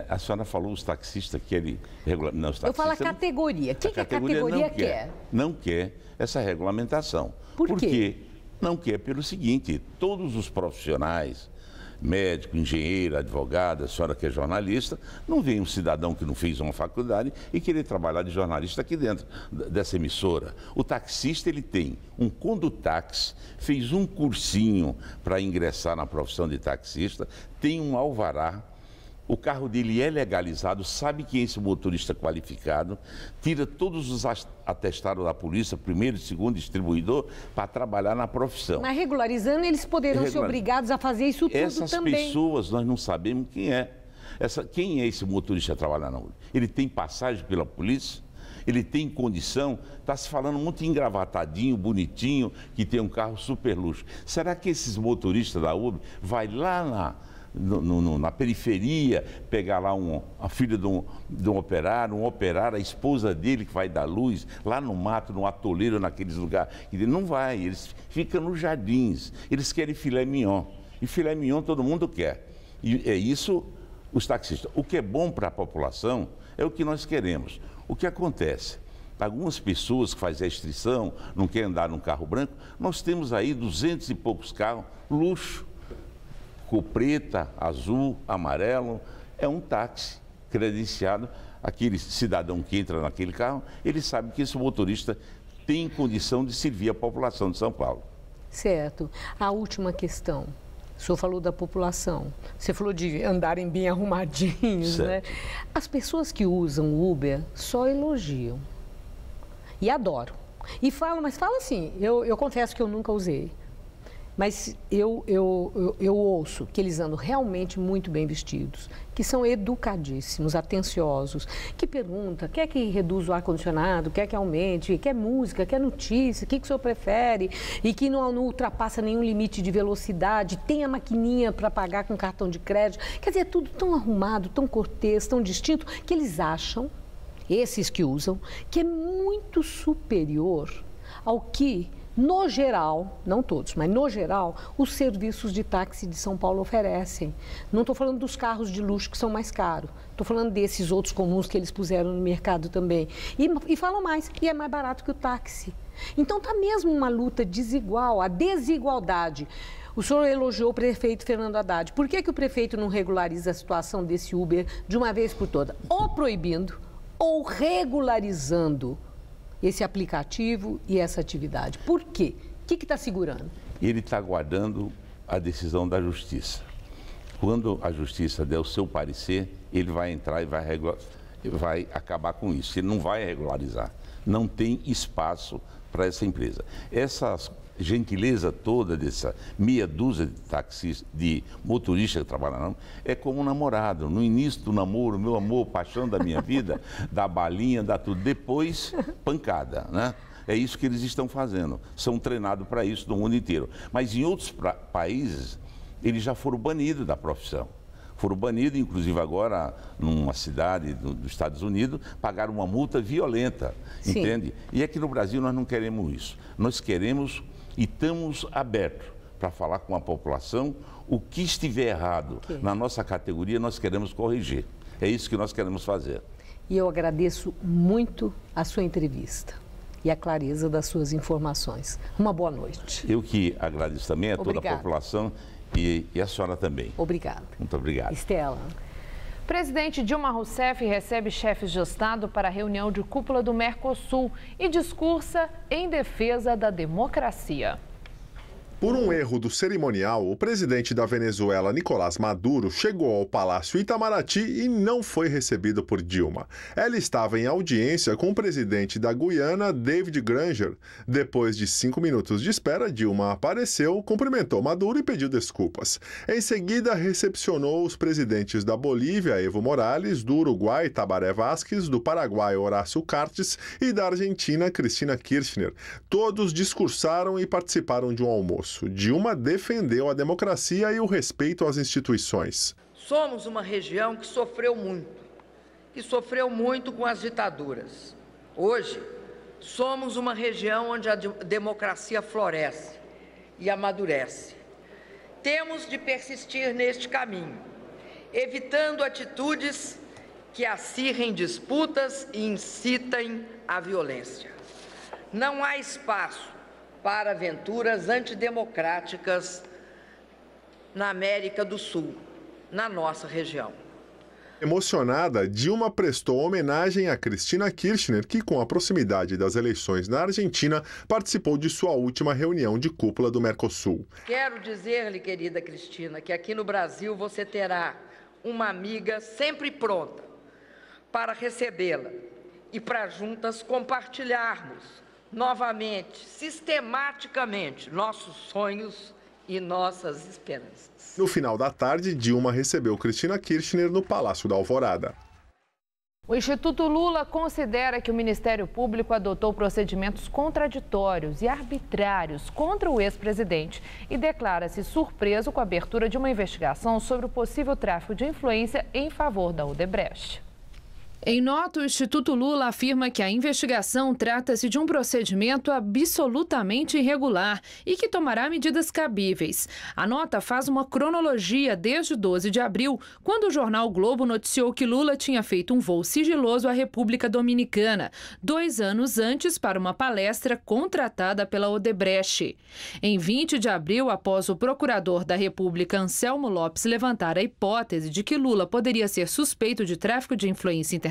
A senhora falou os taxistas querem regulamentar. Eu falo a categoria. O que a categoria quer? Não quer essa regulamentação. Por quê? Porque não quer pelo seguinte, todos os profissionais, médico, engenheiro, advogado, a senhora que é jornalista, não vem um cidadão que não fez uma faculdade e querer trabalhar de jornalista aqui dentro dessa emissora. O taxista, ele tem um condutáxi, fez um cursinho para ingressar na profissão de taxista, tem um alvará, o carro dele é legalizado, sabe quem é esse motorista qualificado, tira todos os atestados da polícia, primeiro e segundo distribuidor, para trabalhar na profissão. Mas regularizando, eles poderão ser obrigados a fazer isso tudo Essas também. Essas pessoas, nós não sabemos quem é. Quem é esse motorista a trabalhar na Uber? Ele tem passagem pela polícia? Ele tem condição? Está se falando muito engravatadinho, bonitinho, que tem um carro super luxo. Será que esses motoristas da Uber vai lá na periferia, pegar lá a filha de um operário, a esposa dele que vai dar luz, lá no mato, no atoleiro, naqueles lugares? Não vai, eles ficam nos jardins, eles querem filé mignon. E filé mignon todo mundo quer. E é isso os taxistas. O que é bom para a população é o que nós queremos. O que acontece? Algumas pessoas que fazem restrição, não querem andar num carro branco, nós temos aí 200 e poucos carros, luxo, cor preta, azul, amarelo, é um táxi credenciado. Aquele cidadão que entra naquele carro, ele sabe que esse motorista tem condição de servir a população de São Paulo. Certo. A última questão. O senhor falou da população, você falou de andarem bem arrumadinhos, né? As pessoas que usam Uber só elogiam e adoram. E falam, mas falam assim, eu confesso que eu nunca usei, mas eu ouço que eles andam realmente muito bem vestidos, que são educadíssimos, atenciosos, que perguntam, quer que reduza o ar-condicionado, quer que aumente, quer música, quer notícia, o que o senhor prefere, e que não ultrapassa nenhum limite de velocidade, tem a maquininha para pagar com cartão de crédito. Quer dizer, é tudo tão arrumado, tão cortês, tão distinto, que eles acham, esses que usam, que é muito superior ao que, no geral, não todos, mas no geral, os serviços de táxi de São Paulo oferecem. Não estou falando dos carros de luxo que são mais caros, estou falando desses outros comuns que eles puseram no mercado também. E falam mais, e é mais barato que o táxi. Então está mesmo uma luta desigual, a desigualdade. O senhor elogiou o prefeito Fernando Haddad. Por que o prefeito não regulariza a situação desse Uber de uma vez por todas? Ou proibindo, ou regularizando esse aplicativo e essa atividade. Por quê? O que está segurando? Ele está aguardando a decisão da Justiça. Quando a Justiça der o seu parecer, ele vai entrar e vai acabar com isso. Ele não vai regularizar. Não tem espaço para essa empresa. Essa gentileza toda dessa meia dúzia de taxistas, de motoristas que trabalham, é como um namorado. No início do namoro, meu amor, paixão da minha vida, dá balinha, dá tudo. Depois, pancada, né? É isso que eles estão fazendo. São treinados para isso no mundo inteiro. Mas em outros países, eles já foram banidos da profissão. Foram banidos, inclusive agora, numa cidade dos Estados Unidos, pagaram uma multa violenta, entende? E aqui no Brasil nós não queremos isso. Nós queremos e estamos abertos para falar com a população. O que estiver errado na nossa categoria, nós queremos corrigir. É isso que nós queremos fazer. E eu agradeço muito a sua entrevista e a clareza das suas informações. Uma boa noite. Eu que agradeço também a toda a população e a senhora também. Obrigada. Muito obrigado. Estela. Presidente Dilma Rousseff recebe chefes de Estado para a reunião de cúpula do Mercosul e discursa em defesa da democracia. Por um erro do cerimonial, o presidente da Venezuela, Nicolás Maduro, chegou ao Palácio Itamaraty e não foi recebido por Dilma. Ela estava em audiência com o presidente da Guiana, David Granger. Depois de 5 minutos de espera, Dilma apareceu, cumprimentou Maduro e pediu desculpas. Em seguida, recepcionou os presidentes da Bolívia, Evo Morales, do Uruguai, Tabaré Vázquez, do Paraguai, Horácio Cartes, e da Argentina, Cristina Kirchner. Todos discursaram e participaram de um almoço. Dilma defendeu a democracia e o respeito às instituições. Somos uma região que sofreu muito com as ditaduras. Hoje, somos uma região onde a democracia floresce e amadurece. Temos de persistir neste caminho, evitando atitudes que acirrem disputas e incitem à violência. Não há espaço para aventuras antidemocráticas na América do Sul, na nossa região. Emocionada, Dilma prestou homenagem a Cristina Kirchner, que, com a proximidade das eleições na Argentina, participou de sua última reunião de cúpula do Mercosul. Quero dizer-lhe, querida Cristina, que aqui no Brasil você terá uma amiga sempre pronta para recebê-la e para juntas compartilharmos novamente, sistematicamente, nossos sonhos e nossas esperanças. No final da tarde, Dilma recebeu Cristina Kirchner no Palácio da Alvorada. O Instituto Lula considera que o Ministério Público adotou procedimentos contraditórios e arbitrários contra o ex-presidente e declara-se surpreso com a abertura de uma investigação sobre o possível tráfico de influência em favor da Odebrecht. Em nota, o Instituto Lula afirma que a investigação trata-se de um procedimento absolutamente irregular e que tomará medidas cabíveis. A nota faz uma cronologia desde 12 de abril, quando o jornal o Globo noticiou que Lula tinha feito um voo sigiloso à República Dominicana, 2 anos antes, para uma palestra contratada pela Odebrecht. Em 20 de abril, após o procurador da República, Anselmo Lopes, levantar a hipótese de que Lula poderia ser suspeito de tráfico de influência internacional,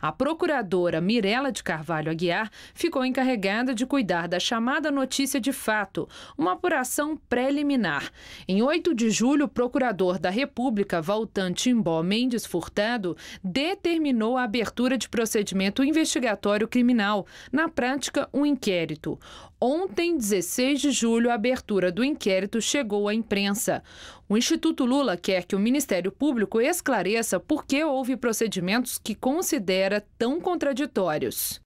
a procuradora Mirela de Carvalho Aguiar ficou encarregada de cuidar da chamada notícia de fato, uma apuração preliminar. Em 8 de julho, o procurador da República, Valtan Timbó Mendes Furtado, determinou a abertura de procedimento investigatório criminal, na prática, um inquérito. Ontem, 16 de julho, a abertura do inquérito chegou à imprensa. O Instituto Lula quer que o Ministério Público esclareça por que houve procedimentos que considera tão contraditórios.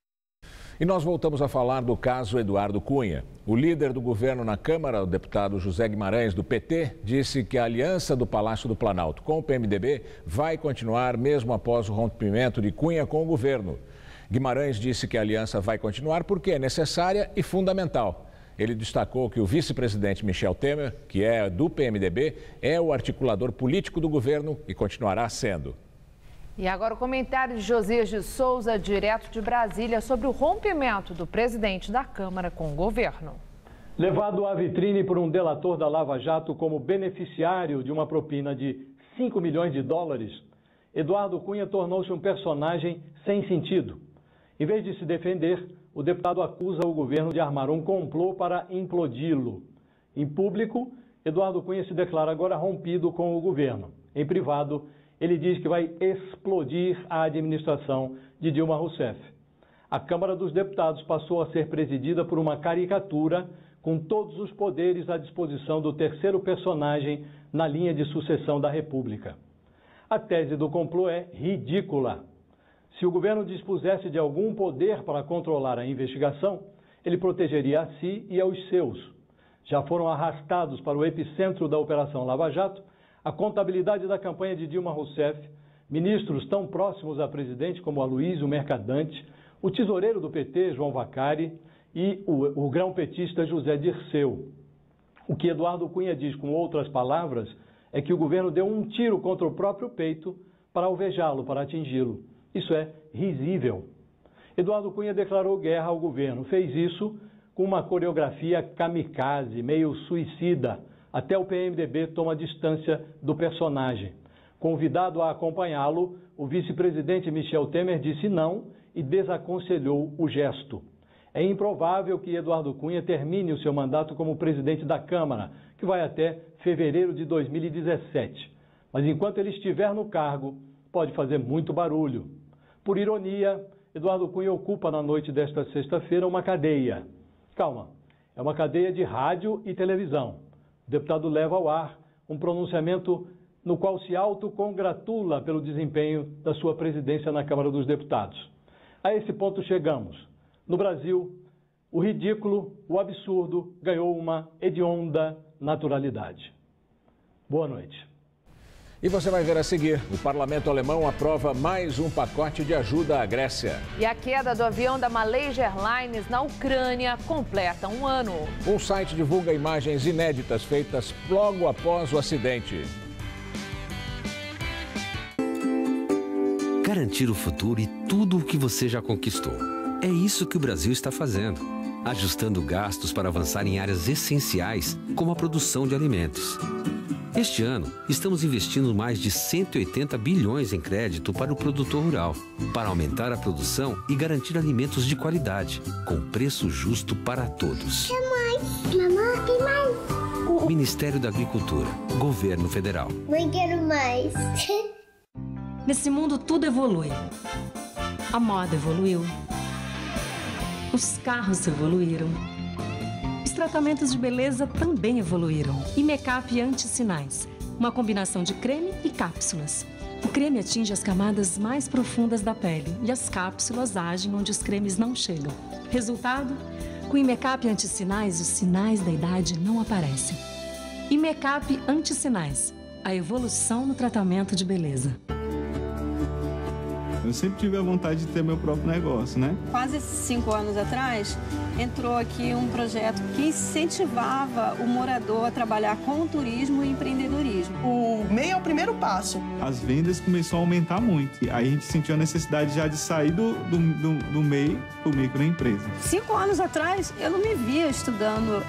E nós voltamos a falar do caso Eduardo Cunha. O líder do governo na Câmara, o deputado José Guimarães, do PT, disse que a aliança do Palácio do Planalto com o PMDB vai continuar mesmo após o rompimento de Cunha com o governo. Guimarães disse que a aliança vai continuar porque é necessária e fundamental. Ele destacou que o vice-presidente Michel Temer, que é do PMDB, é o articulador político do governo e continuará sendo. E agora o comentário de Josias de Souza, direto de Brasília, sobre o rompimento do presidente da Câmara com o governo. Levado à vitrine por um delator da Lava Jato como beneficiário de uma propina de 5 milhões de dólares, Eduardo Cunha tornou-se um personagem sem sentido. Em vez de se defender, o deputado acusa o governo de armar um complô para implodi-lo. Em público, Eduardo Cunha se declara agora rompido com o governo. Em privado, ele diz que vai explodir a administração de Dilma Rousseff. A Câmara dos Deputados passou a ser presidida por uma caricatura com todos os poderes à disposição do terceiro personagem na linha de sucessão da República. A tese do complô é ridícula. Se o governo dispusesse de algum poder para controlar a investigação, ele protegeria a si e aos seus. Já foram arrastados para o epicentro da Operação Lava Jato a contabilidade da campanha de Dilma Rousseff, ministros tão próximos à presidente como Aloysio Mercadante, o tesoureiro do PT, João Vacari, e o grão-petista José Dirceu. O que Eduardo Cunha diz, com outras palavras, é que o governo deu um tiro contra o próprio peito para alvejá-lo, para atingi-lo. Isso é risível. Eduardo Cunha declarou guerra ao governo. Fez isso com uma coreografia kamikaze, meio suicida. Até o PMDB toma distância do personagem. Convidado a acompanhá-lo, o vice-presidente Michel Temer disse não e desaconselhou o gesto. É improvável que Eduardo Cunha termine o seu mandato como presidente da Câmara, que vai até fevereiro de 2017. Mas enquanto ele estiver no cargo, pode fazer muito barulho. Por ironia, Eduardo Cunha ocupa na noite desta sexta-feira uma cadeia. Calma, é uma cadeia de rádio e televisão. O deputado leva ao ar um pronunciamento no qual se autocongratula pelo desempenho da sua presidência na Câmara dos Deputados. A esse ponto chegamos. No Brasil, o ridículo, o absurdo ganhou uma hedionda naturalidade. Boa noite. E você vai ver a seguir, o parlamento alemão aprova mais um pacote de ajuda à Grécia. E a queda do avião da Malaysia Airlines na Ucrânia completa um ano. Um site divulga imagens inéditas feitas logo após o acidente. Garantir o futuro e tudo o que você já conquistou. É isso que o Brasil está fazendo, ajustando gastos para avançar em áreas essenciais, como a produção de alimentos. Este ano, estamos investindo mais de 180 bilhões em crédito para o produtor rural, para aumentar a produção e garantir alimentos de qualidade, com preço justo para todos. Mamãe, tem mais. Ministério da Agricultura, Governo Federal. Mãe, quero mais. Nesse mundo tudo evolui. A moda evoluiu. Os carros evoluíram. Os tratamentos de beleza também evoluíram. Imecap Anti-Sinais, uma combinação de creme e cápsulas. O creme atinge as camadas mais profundas da pele e as cápsulas agem onde os cremes não chegam. Resultado? Com Imecap Anti-Sinais, os sinais da idade não aparecem. Imecap Anti-Sinais, a evolução no tratamento de beleza. Eu sempre tive a vontade de ter meu próprio negócio, né? Quase 5 anos atrás, entrou aqui um projeto que incentivava o morador a trabalhar com turismo e empreendedorismo. O MEI é o primeiro passo. As vendas começaram a aumentar muito. Aí a gente sentiu a necessidade já de sair do MEI para o microempresa. 5 anos atrás, eu não me via estudando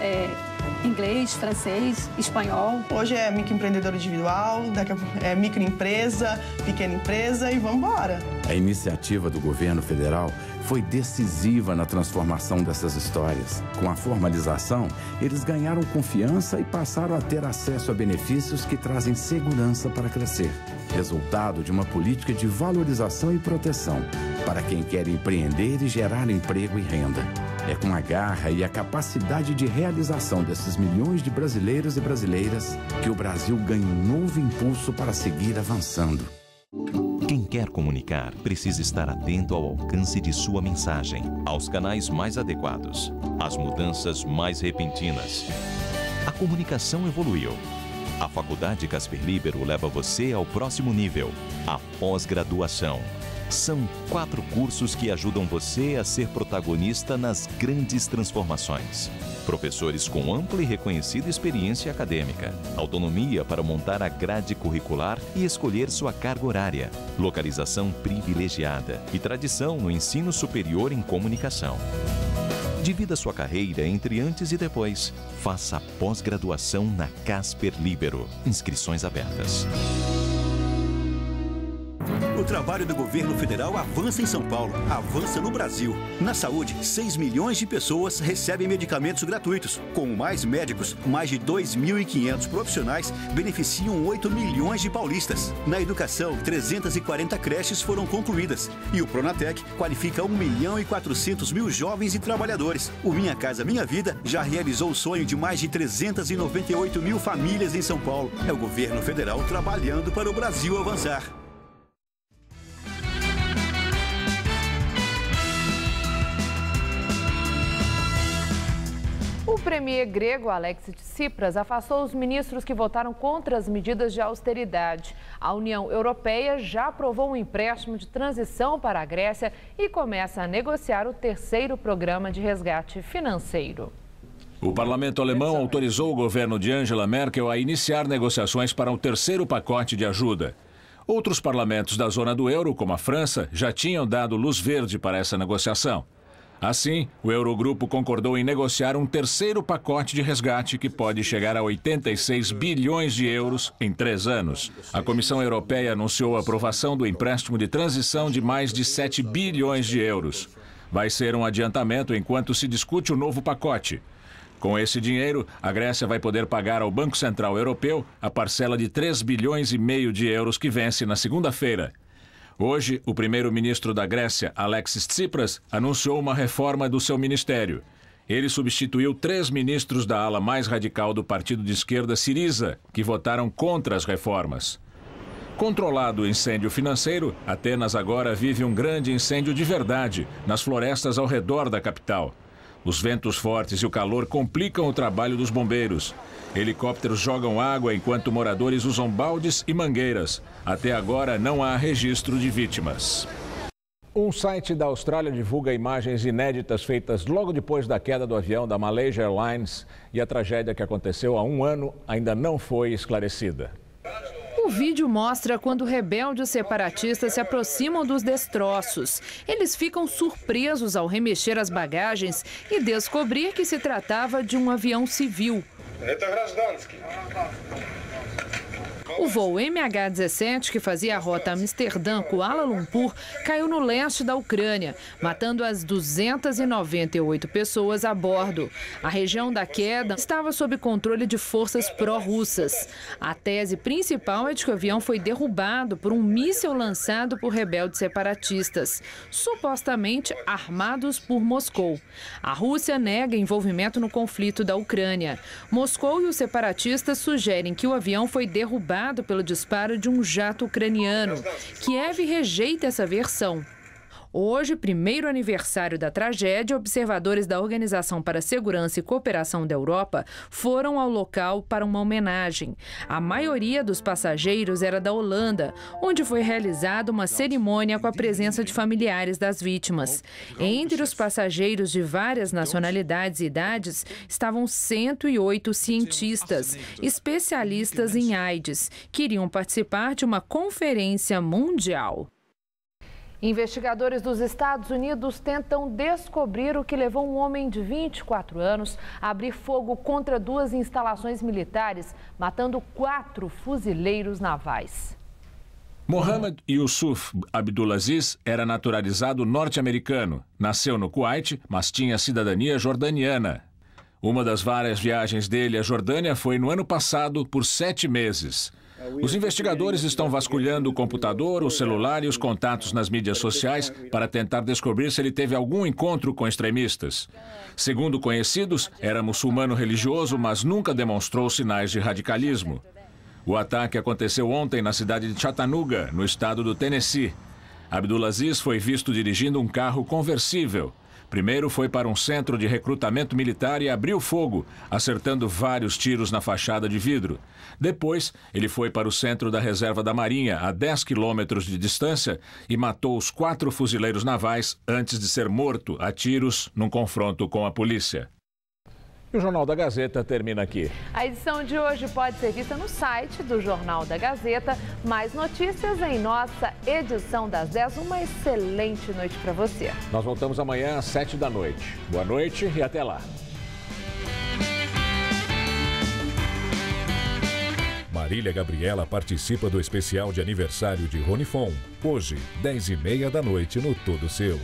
inglês, francês, espanhol. Hoje é microempreendedor individual, daqui a pouco é microempresa, pequena empresa e vamos embora. A iniciativa do governo federal foi decisiva na transformação dessas histórias. Com a formalização, eles ganharam confiança e passaram a ter acesso a benefícios que trazem segurança para crescer. Resultado de uma política de valorização e proteção para quem quer empreender e gerar emprego e renda. É com a garra e a capacidade de realização desses milhões de brasileiros e brasileiras que o Brasil ganha um novo impulso para seguir avançando. Quem quer comunicar precisa estar atento ao alcance de sua mensagem, aos canais mais adequados, às mudanças mais repentinas. A comunicação evoluiu. A Faculdade Casper Libero leva você ao próximo nível, a pós-graduação. São 4 cursos que ajudam você a ser protagonista nas grandes transformações. Professores com ampla e reconhecida experiência acadêmica, autonomia para montar a grade curricular e escolher sua carga horária, localização privilegiada e tradição no ensino superior em comunicação. Divida sua carreira entre antes e depois. Faça a pós-graduação na Casper Libero. Inscrições abertas. O trabalho do governo federal avança em São Paulo, avança no Brasil. Na saúde, 6 milhões de pessoas recebem medicamentos gratuitos. Com mais médicos, mais de 2.500 profissionais beneficiam 8 milhões de paulistas. Na educação, 340 creches foram concluídas. E o Pronatec qualifica 1.400.000 jovens e trabalhadores. O Minha Casa Minha Vida já realizou o sonho de mais de 398.000 famílias em São Paulo. É o governo federal trabalhando para o Brasil avançar. O premier grego Alexis Tsipras afastou os ministros que votaram contra as medidas de austeridade. A União Europeia já aprovou um empréstimo de transição para a Grécia e começa a negociar o 3º programa de resgate financeiro. O parlamento alemão autorizou o governo de Angela Merkel a iniciar negociações para um 3º pacote de ajuda. Outros parlamentos da zona do euro, como a França, já tinham dado luz verde para essa negociação. Assim, o Eurogrupo concordou em negociar um 3º pacote de resgate que pode chegar a 86 bilhões de euros em 3 anos. A Comissão Europeia anunciou a aprovação do empréstimo de transição de mais de 7 bilhões de euros. Vai ser um adiantamento enquanto se discute o novo pacote. Com esse dinheiro, a Grécia vai poder pagar ao Banco Central Europeu a parcela de 3,5 bilhões de euros que vence na segunda-feira. Hoje, o primeiro-ministro da Grécia, Alexis Tsipras, anunciou uma reforma do seu ministério. Ele substituiu 3 ministros da ala mais radical do partido de esquerda Syriza, que votaram contra as reformas. Controlado o incêndio financeiro, Atenas agora vive um grande incêndio de verdade nas florestas ao redor da capital. Os ventos fortes e o calor complicam o trabalho dos bombeiros. Helicópteros jogam água enquanto moradores usam baldes e mangueiras. Até agora não há registro de vítimas. Um site da Austrália divulga imagens inéditas feitas logo depois da queda do avião da Malaysia Airlines e a tragédia que aconteceu há 1 ano ainda não foi esclarecida. O vídeo mostra quando rebeldes separatistas se aproximam dos destroços. Eles ficam surpresos ao remexer as bagagens e descobrir que se tratava de um avião civil. O voo MH17, que fazia a rota Amsterdã-Kuala Lumpur, caiu no leste da Ucrânia, matando as 298 pessoas a bordo. A região da queda estava sob controle de forças pró-russas. A tese principal é de que o avião foi derrubado por um míssil lançado por rebeldes separatistas, supostamente armados por Moscou. A Rússia nega envolvimento no conflito da Ucrânia. Moscou e os separatistas sugerem que o avião foi derrubado pelo disparo de um jato ucraniano. Kiev rejeita essa versão. Hoje, primeiro aniversário da tragédia, observadores da Organização para a Segurança e Cooperação da Europa foram ao local para uma homenagem. A maioria dos passageiros era da Holanda, onde foi realizada uma cerimônia com a presença de familiares das vítimas. Entre os passageiros de várias nacionalidades e idades estavam 108 cientistas, especialistas em AIDS, que iriam participar de uma conferência mundial. Investigadores dos Estados Unidos tentam descobrir o que levou um homem de 24 anos a abrir fogo contra 2 instalações militares, matando 4 fuzileiros navais. Mohamed Yusuf Abdulaziz era naturalizado norte-americano. Nasceu no Kuwait, mas tinha cidadania jordaniana. Uma das várias viagens dele à Jordânia foi no ano passado por 7 meses. Os investigadores estão vasculhando o computador, o celular e os contatos nas mídias sociais para tentar descobrir se ele teve algum encontro com extremistas. Segundo conhecidos, era muçulmano religioso, mas nunca demonstrou sinais de radicalismo. O ataque aconteceu ontem na cidade de Chattanooga, no estado do Tennessee. Abdulaziz foi visto dirigindo um carro conversível. Primeiro foi para um centro de recrutamento militar e abriu fogo, acertando vários tiros na fachada de vidro. Depois, ele foi para o centro da reserva da Marinha, a 10 quilômetros de distância, e matou os 4 fuzileiros navais antes de ser morto a tiros num confronto com a polícia. E o Jornal da Gazeta termina aqui. A edição de hoje pode ser vista no site do Jornal da Gazeta. Mais notícias em nossa edição das 10. Uma excelente noite para você. Nós voltamos amanhã às 7 da noite. Boa noite e até lá. Marília Gabriela participa do especial de aniversário de Rony Fon. Hoje, 10h30 da noite no Todo Seu.